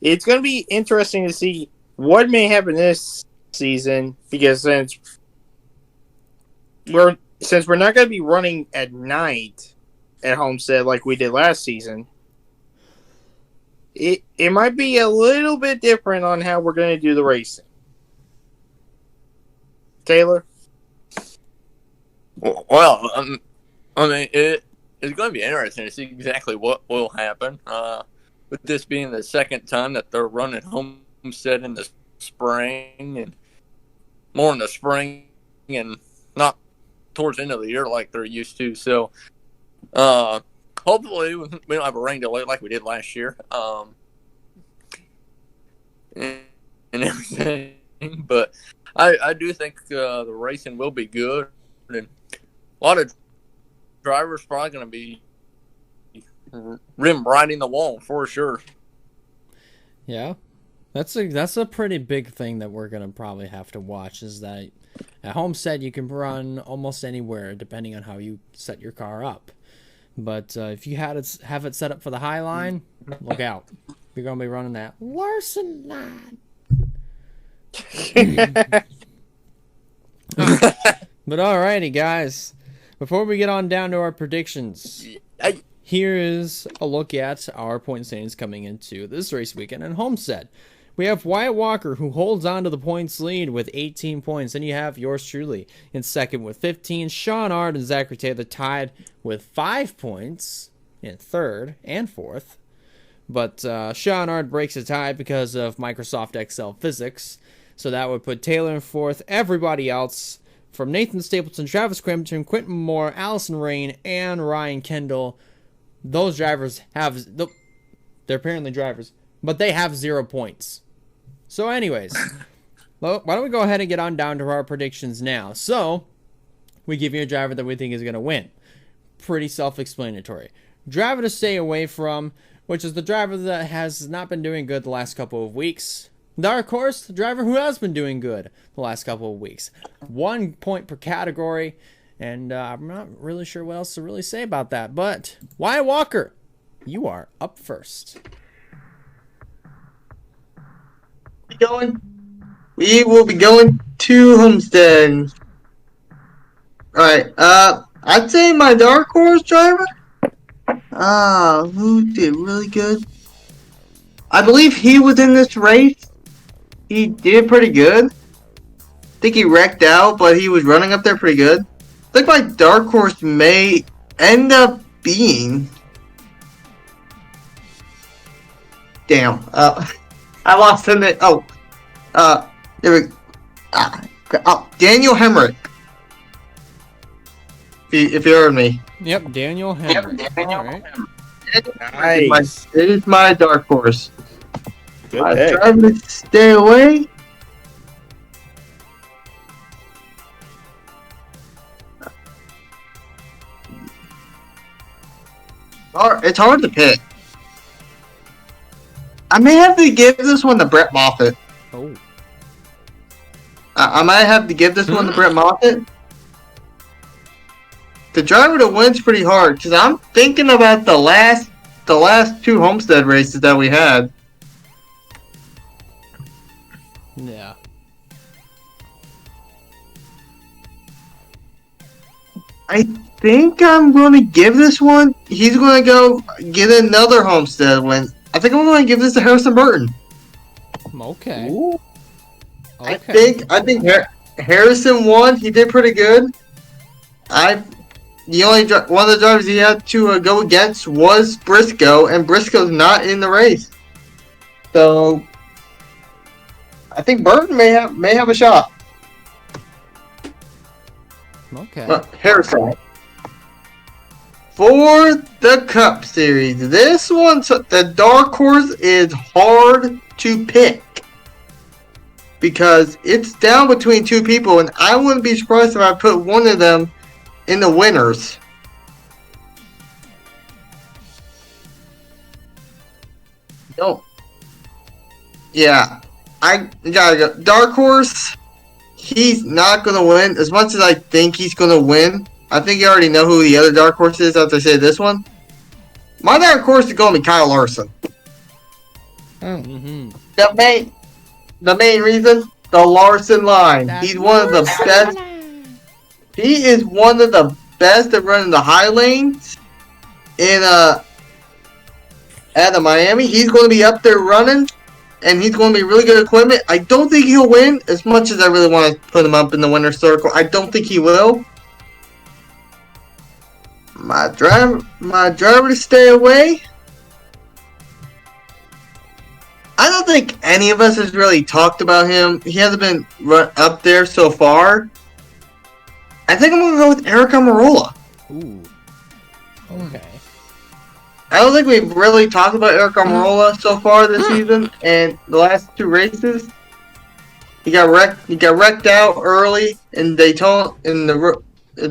Speaker 4: It's going to be interesting to see what may happen this season, because since we're not going to be running at night at Homestead like we did last season, it might be a little bit different on how we're going to do the racing. Taylor?
Speaker 2: Well, I mean, it's going to be interesting to see exactly what will happen. With this being the second time that they're running Homestead in the spring, and more in the spring and not towards the end of the year like they're used to. So, hopefully we don't have a rain delay like we did last year. And everything. But I do think the racing will be good. And a lot of drivers probably going to be rim riding the wall for sure.
Speaker 1: Yeah, that's a pretty big thing that we're gonna probably have to watch. Is that at Homestead you can run almost anywhere depending on how you set your car up. But if you have it set up for the high line, look out. You're gonna be running that Larson line. But alrighty, guys. Before we get on down to our predictions, here is a look at our point standings coming into this race weekend in Homestead. We have Wyatt Walker, who holds on to the points lead with 18 points. Then you have yours truly in second with 15. Sean Ard and Zachary Taylor tied with 5 points in third and fourth. But Sean Ard breaks a tie because of Microsoft Excel physics. So that would put Taylor in fourth. Everybody else, from Nathan Stapleton, Travis Crampton, Quentin Moore, Allison Rain, and Ryan Kendall, those drivers they're apparently drivers, but they have 0 points. So anyways, why don't we go ahead and get on down to our predictions now. So we give you a driver that we think is going to win. Pretty self-explanatory. Driver to stay away from, which is the driver that has not been doing good the last couple of weeks. Dark Horse, the driver who has been doing good the last couple of weeks. 1 point per category. And I'm not really sure what else to really say about that. But Wyatt Walker, you are up first.
Speaker 3: We will be going to Homestead. Alright, I'd say my Dark Horse driver. Who did really good? I believe he was in this race. He did pretty good. I think he wrecked out, but he was running up there pretty good. I think my Dark Horse may end up being... Damn. I lost the name. There we go. Daniel Hemrick. If you heard me.
Speaker 1: Yep, Daniel Hemrick. All right.
Speaker 4: Nice.
Speaker 3: It is my Dark Horse.
Speaker 4: Good
Speaker 3: I'm
Speaker 4: pick.
Speaker 3: trying to stay away. It's hard to pick. I may have to give this one to Brett Moffitt.
Speaker 1: Oh.
Speaker 3: I might have to give this one to Brett Moffitt. The driver to win's pretty hard because I'm thinking about the last 2 Homestead races that we had.
Speaker 1: Yeah.
Speaker 3: I think I'm going to give this one. He's going to go get another Homestead win. I think I'm going to give this to Harrison Burton.
Speaker 1: Okay.
Speaker 4: Ooh.
Speaker 3: I think Harrison won. He did pretty good. The only one of the drivers he had to go against was Briscoe, and Briscoe's not in the race. So I think Burton may have a shot.
Speaker 1: Okay.
Speaker 3: Harrison. For the Cup Series, this one, the dark horse is hard to pick. Because it's down between two people, and I wouldn't be surprised if I put one of them in the winners. Don't. Yeah, I gotta go. Dark horse, he's not gonna win. As much as I think he's gonna win, I think you already know who the other dark horse is after I say this one. My dark horse is gonna be Kyle Larson.
Speaker 1: Mm-hmm.
Speaker 3: The main reason, the Larson line. He's one of the best. He is one of the best at running the high lanes in out of Miami. He's going to be up there running, and he's going to be really good equipment. I don't think he'll win as much as I really want to put him up in the winner's circle. I don't think he will. My driver to stay away. I don't think any of us has really talked about him. He hasn't been up there so far. I think I'm going to go with Eric Almirola.
Speaker 1: Ooh. Okay.
Speaker 3: I don't think we've really talked about Eric Almirola so far this season, and the last two races, he got wrecked out early in Daytona in the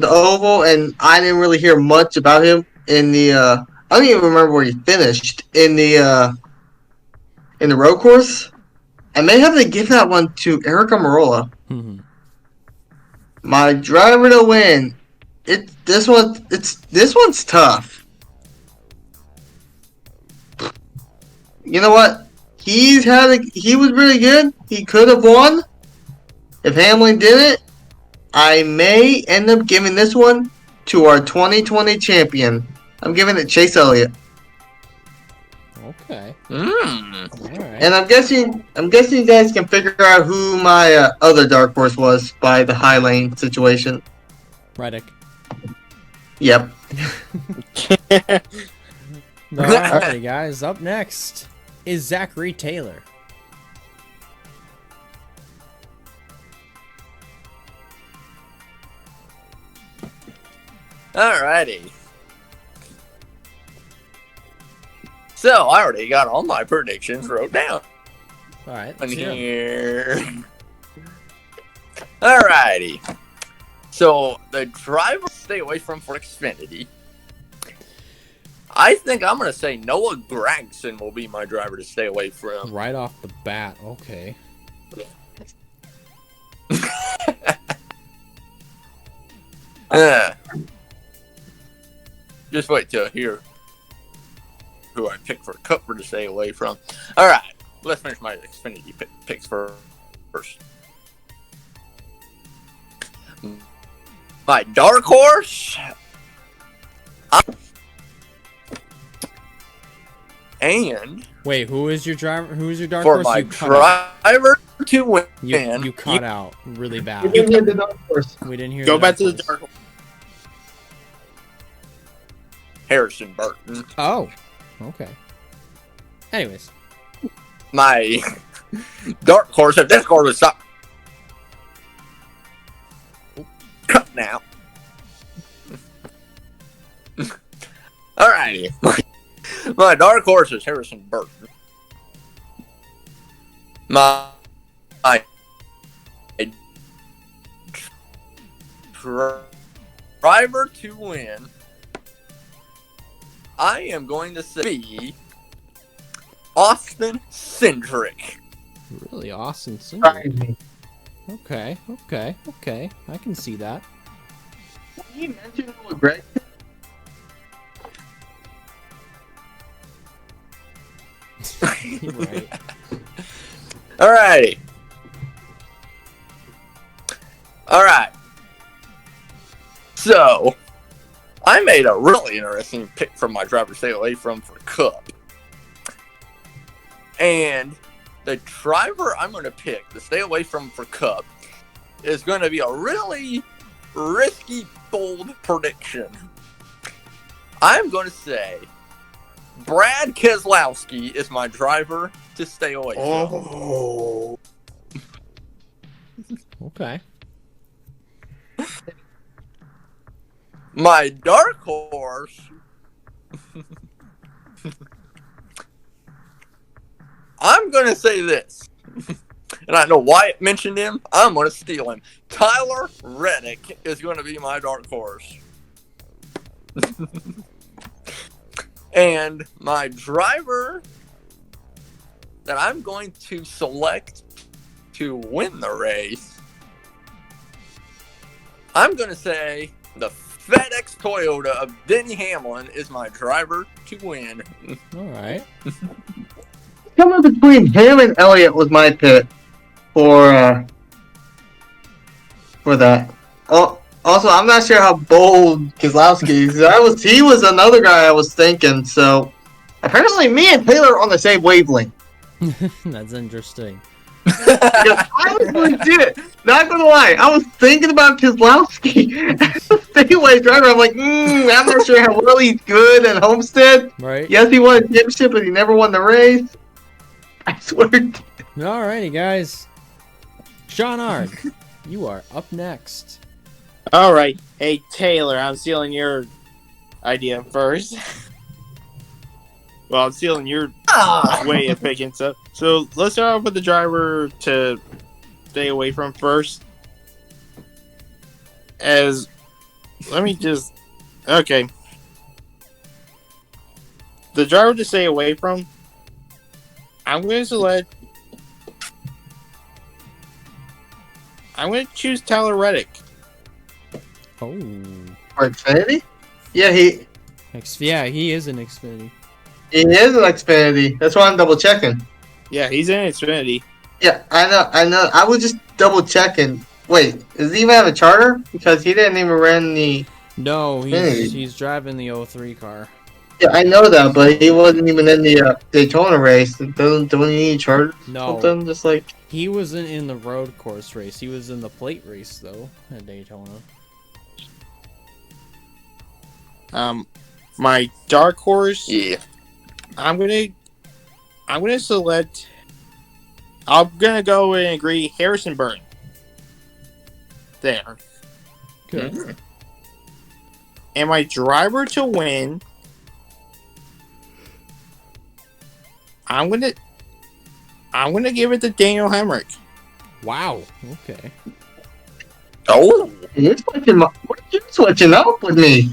Speaker 3: oval, and I didn't really hear much about him in the. I don't even remember where he finished in the road course. I may have to give that one to Eric Almirola.
Speaker 1: Mm-hmm.
Speaker 3: My driver to win. This one's tough. You know what? He was really good. He could have won. If Hamlin didn't, I may end up giving this one to our 2020 champion. I'm giving it Chase Elliott.
Speaker 1: Okay.
Speaker 2: Mm.
Speaker 1: All right.
Speaker 3: And I'm guessing you guys can figure out who my other dark horse was by the high lane situation.
Speaker 1: Reddick.
Speaker 3: Yep.
Speaker 1: Alrighty, guys. Up next is Zachary Taylor.
Speaker 2: Alrighty. So I already got all my predictions wrote down
Speaker 1: All right.
Speaker 2: in
Speaker 1: let's hear 'em.
Speaker 2: here. Alrighty. So the driver to stay away from for Xfinity. I think I'm going to say Noah Gragson will be my driver to stay away from.
Speaker 1: Right off the bat. Okay.
Speaker 2: Just wait till I hear who I picked for Cutler to stay away from. All right, let's finish my Xfinity picks first. My dark horse. And
Speaker 1: Wait, who is your driver? Who is your dark
Speaker 2: for
Speaker 1: horse?
Speaker 2: my
Speaker 1: You cut out.
Speaker 2: driver to win,
Speaker 1: You cut out really bad.
Speaker 3: We didn't hear the dark horse.
Speaker 1: We didn't hear.
Speaker 4: Go
Speaker 1: the
Speaker 4: back to
Speaker 1: dark
Speaker 4: the
Speaker 1: horse.
Speaker 4: dark.
Speaker 2: Harrison Burton.
Speaker 1: Oh. Okay. Anyways.
Speaker 2: My dark horse, if this car would stop cutting out. Alrighty. My dark horse is Harrison Burton. My driver to win, I am going to say Austin Cindric.
Speaker 1: Really awesome.
Speaker 3: Surprise me.
Speaker 1: Okay. I can see that.
Speaker 3: Did you mention Noah Gragson?
Speaker 1: You're right.
Speaker 2: Alrighty. Alright. So, I made a really interesting pick from my driver to stay away from for Cup. And the driver I'm going to pick to stay away from for Cup is going to be a really risky, bold prediction. I'm going to say Brad Keselowski is my driver to stay away from.
Speaker 4: Oh.
Speaker 1: Okay.
Speaker 2: My dark horse I'm going to say this. And I know Wyatt mentioned him. I'm going to steal him. Tyler Reddick is going to be my dark horse. And my driver that I'm going to select to win the race, I'm going to say the FedEx Toyota of Denny Hamlin is my driver to win.
Speaker 1: All right.
Speaker 3: Coming between him and Elliott was my pick for that. Oh, also, I'm not sure how bold Keselowski is. He was another guy I was thinking. So apparently, me and Taylor are on the same wavelength.
Speaker 1: That's interesting.
Speaker 3: I was legit, not gonna lie, I was thinking about Keselowski as a straightaway driver. I'm like, I'm not sure how well he's good at Homestead.
Speaker 1: Right.
Speaker 3: Yes, he won a championship, but he never won the race. I swear.
Speaker 1: Alrighty, guys. Sean Ard, you are up next.
Speaker 4: All right. Hey, Taylor, I'm stealing your idea first. Well, I'm stealing your way of picking stuff. So let's start off with the driver to stay away from first. Okay. The driver to stay away from, I'm going to choose Tyler Reddick.
Speaker 1: Oh.
Speaker 3: For Xfinity? Yeah, he
Speaker 1: is an Xfinity.
Speaker 3: is an Xfinity. That's why I'm double checking.
Speaker 4: Yeah, he's in Xfinity.
Speaker 3: Yeah, I know. I was just double checking. Wait, does he even have a charter? Because he didn't even run the.
Speaker 1: No,
Speaker 3: Xfinity.
Speaker 1: he's driving the 03 car.
Speaker 3: Yeah, I know that, but he wasn't even in the Daytona race. Don't he need a charter?
Speaker 1: No.
Speaker 3: Something just like.
Speaker 1: He wasn't in the road course race. He was in the plate race though at Daytona.
Speaker 4: My dark horse.
Speaker 2: Yeah.
Speaker 4: I'm gonna select. I'm gonna go and agree Harrison Burton. There.
Speaker 1: Good.
Speaker 2: Mm-hmm.
Speaker 4: And my driver to win. I'm gonna give it to Daniel Hemrick.
Speaker 1: Wow. Okay.
Speaker 2: Oh.
Speaker 3: You're switching up with me.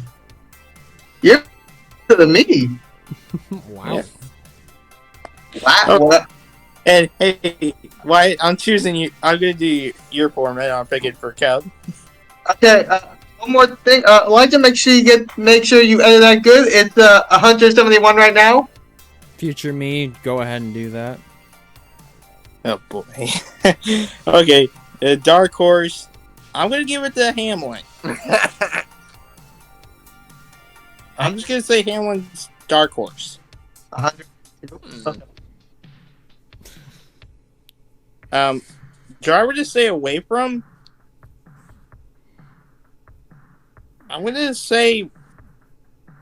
Speaker 3: You're to me.
Speaker 1: Wow.
Speaker 4: Yeah.
Speaker 3: Wow.
Speaker 4: Oh.
Speaker 3: What?
Speaker 4: And hey, why I'm choosing you? I'm gonna do your format. I'm picking for Cal.
Speaker 3: Okay. One more thing. Elijah, make sure you edit that good. It's 171 right now.
Speaker 1: Future me, go ahead and do that.
Speaker 4: Oh boy. Okay, dark horse. I'm gonna give it to Hamlin. I'm just gonna say Hamlin's dark horse.
Speaker 3: 100.
Speaker 4: Driver to stay away from. I'm gonna say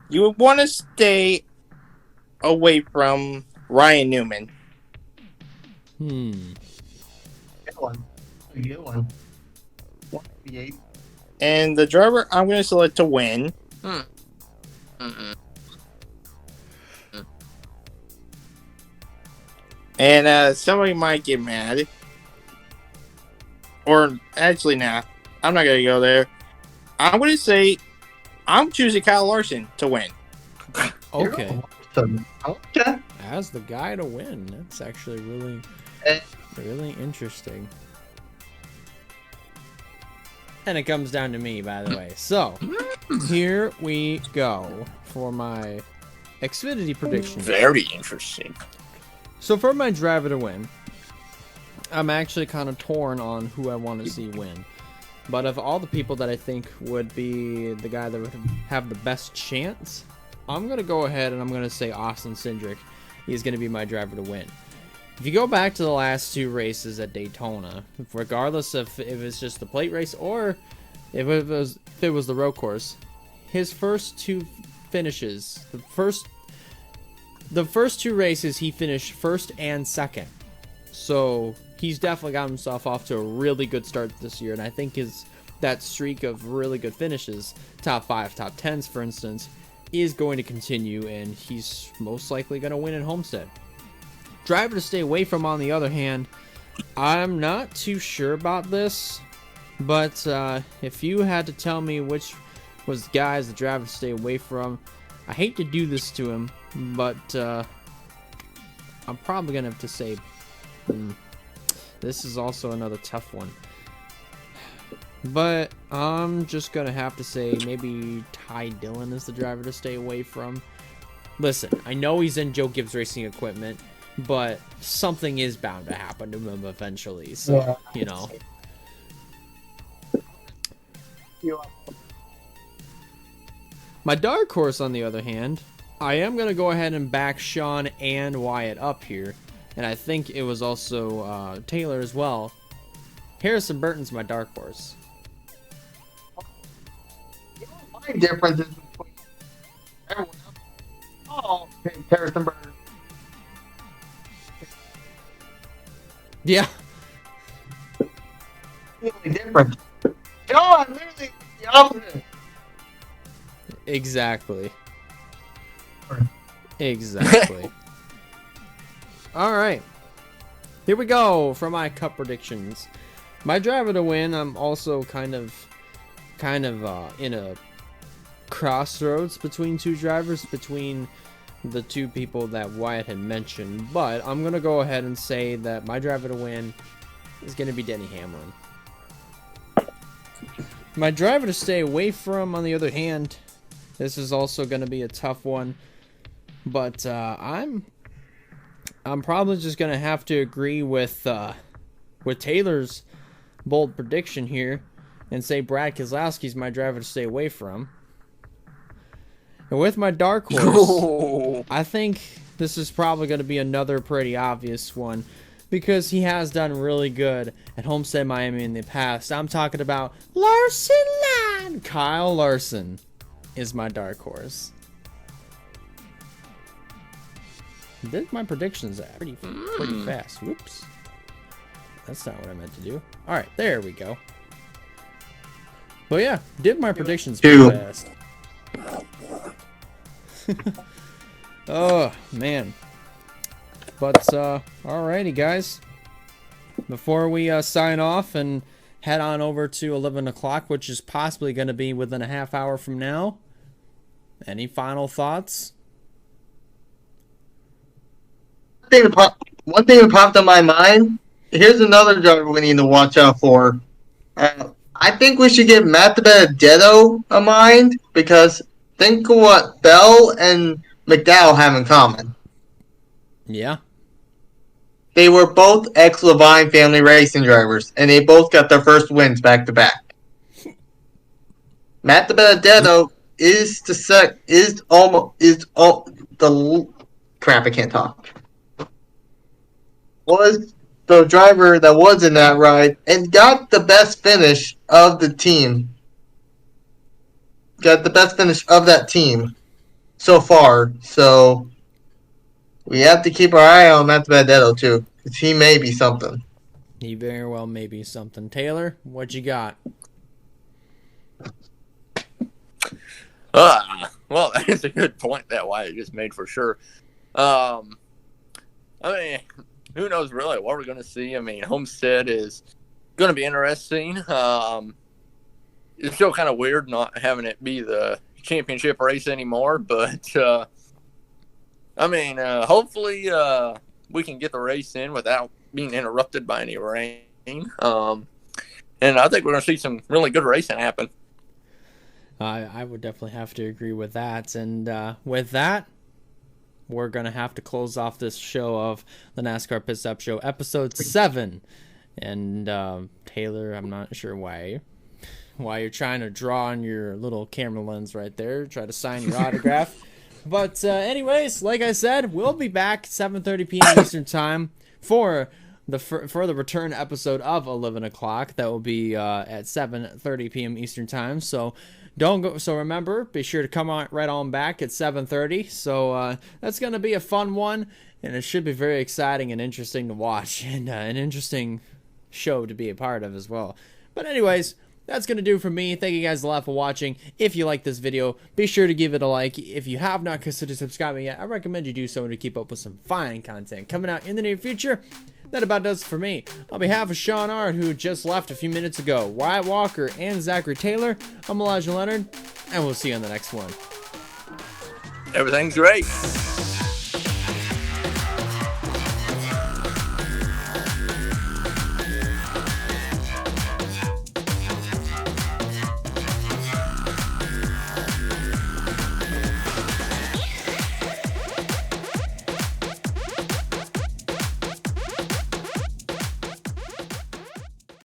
Speaker 4: you would want to stay away from Ryan Newman.
Speaker 3: Good one. Good one. 158.
Speaker 4: And the driver I'm gonna select to win. And somebody might get mad. Or actually, nah. I'm not gonna go there. I'm gonna say I'm choosing Kyle Larson to win.
Speaker 1: Okay.
Speaker 3: Okay.
Speaker 1: As the guy to win. That's actually really, really interesting. And it comes down to me, by the way. So, here we go for my Xfinity prediction.
Speaker 2: Very interesting.
Speaker 1: So for my driver to win, I'm actually kind of torn on who I want to see win. But of all the people that I think would be the guy that would have the best chance, I'm going to go ahead and I'm going to say Austin Cindric. He's going to be my driver to win. If you go back to the last two races at Daytona, regardless of if it's just the plate race or if it was the road course, his first two finishes, the first two races he finished first and second. So he's definitely got himself off to a really good start this year, and I think that streak of really good finishes, top 5, top 10s for instance, is going to continue, and he's most likely going to win at Homestead. Driver to stay away from, on the other hand, I'm not too sure about this, but if you had to tell me which was the guy as the driver to stay away from, I hate to do this to him, but I'm probably going to have to say this is also another tough one. But I'm just going to have to say maybe Ty Dillon is the driver to stay away from. Listen, I know he's in Joe Gibbs Racing Equipment, but something is bound to happen to him eventually. So,
Speaker 3: Yeah.
Speaker 1: you know. My dark horse, on the other hand, I am going to go ahead and back Sean and Wyatt up here. And I think it was also Taylor as well. Harrison Burton's my dark horse.
Speaker 3: My difference is between everyone else. Oh, okay, Harrison Burton.
Speaker 1: Yeah.
Speaker 3: Really different. John, literally the opposite.
Speaker 1: Exactly. Exactly. All right. Here we go for my cup predictions. My driver to win, I'm also kind of in a crossroads between two drivers, between the two people that Wyatt had mentioned, but I'm going to go ahead and say that my driver to win is going to be Denny Hamlin. My driver to stay away from, on the other hand, this is also going to be a tough one, but I'm probably just going to have to agree with Taylor's bold prediction here and say Brad Keselowski's my driver to stay away from. And with my dark horse, I think this is probably going to be another pretty obvious one because he has done really good at Homestead Miami in the past. I'm talking about Larson Land. Kyle Larson is my dark horse. Did my predictions pretty fast. Whoops. That's not what I meant to do. All right, there we go. But yeah, did my predictions pretty fast. Oh, man. But, alrighty, guys. Before we sign off and head on over to 11 o'clock, which is possibly going to be within a half hour from now, any final thoughts?
Speaker 3: One thing that popped in my mind, here's another driver we need to watch out for. I think we should give Matt Benedetto a mind because think of what Bell and McDowell have in common.
Speaker 1: Yeah.
Speaker 3: They were both ex-Levine family racing drivers, and they both got their first wins back-to-back. Matt Benedetto crap, I can't talk. Was the driver that was in that ride and got the best finish of the team. Got the best finish of that team so far. So we have to keep our eye on Matt Benedetto too, because he may be something.
Speaker 1: He very well may be something. Taylor, what you got?
Speaker 2: Well, that is a good point that Wyatt just made for sure. I mean, who knows really what we're going to see. I mean, Homestead is going to be interesting. It's still kind of weird not having it be the championship race anymore, but I mean, hopefully we can get the race in without being interrupted by any rain. And I think we're going to see some really good racing happen.
Speaker 1: I would definitely have to agree with that. And with that, we're going to have to close off this show of the NASCAR Pit Stop Show, episode 7. And Taylor, I'm not sure why you're trying to draw on your little camera lens right there, try to sign your autograph. But anyways, like I said, we'll be back 7:30 p.m. Eastern Time for the return episode of 11 o'clock. That will be at 7:30 p.m. Eastern Time. So don't go. So remember, be sure to come on right on back at 7:30. So that's going to be a fun one, and it should be very exciting and interesting to watch, and an interesting show to be a part of as well. But anyways, that's going to do it for me. Thank you guys a lot for watching. If you like this video, be sure to give it a like. If you have not considered subscribing yet, I recommend you do so to keep up with some fine content coming out in the near future. That about does it for me. On behalf of Sean Ard, who just left a few minutes ago, Wyatt Walker, and Zachary Taylor, I'm Elijah Leonard, and we'll see you on the next one.
Speaker 2: Everything's great.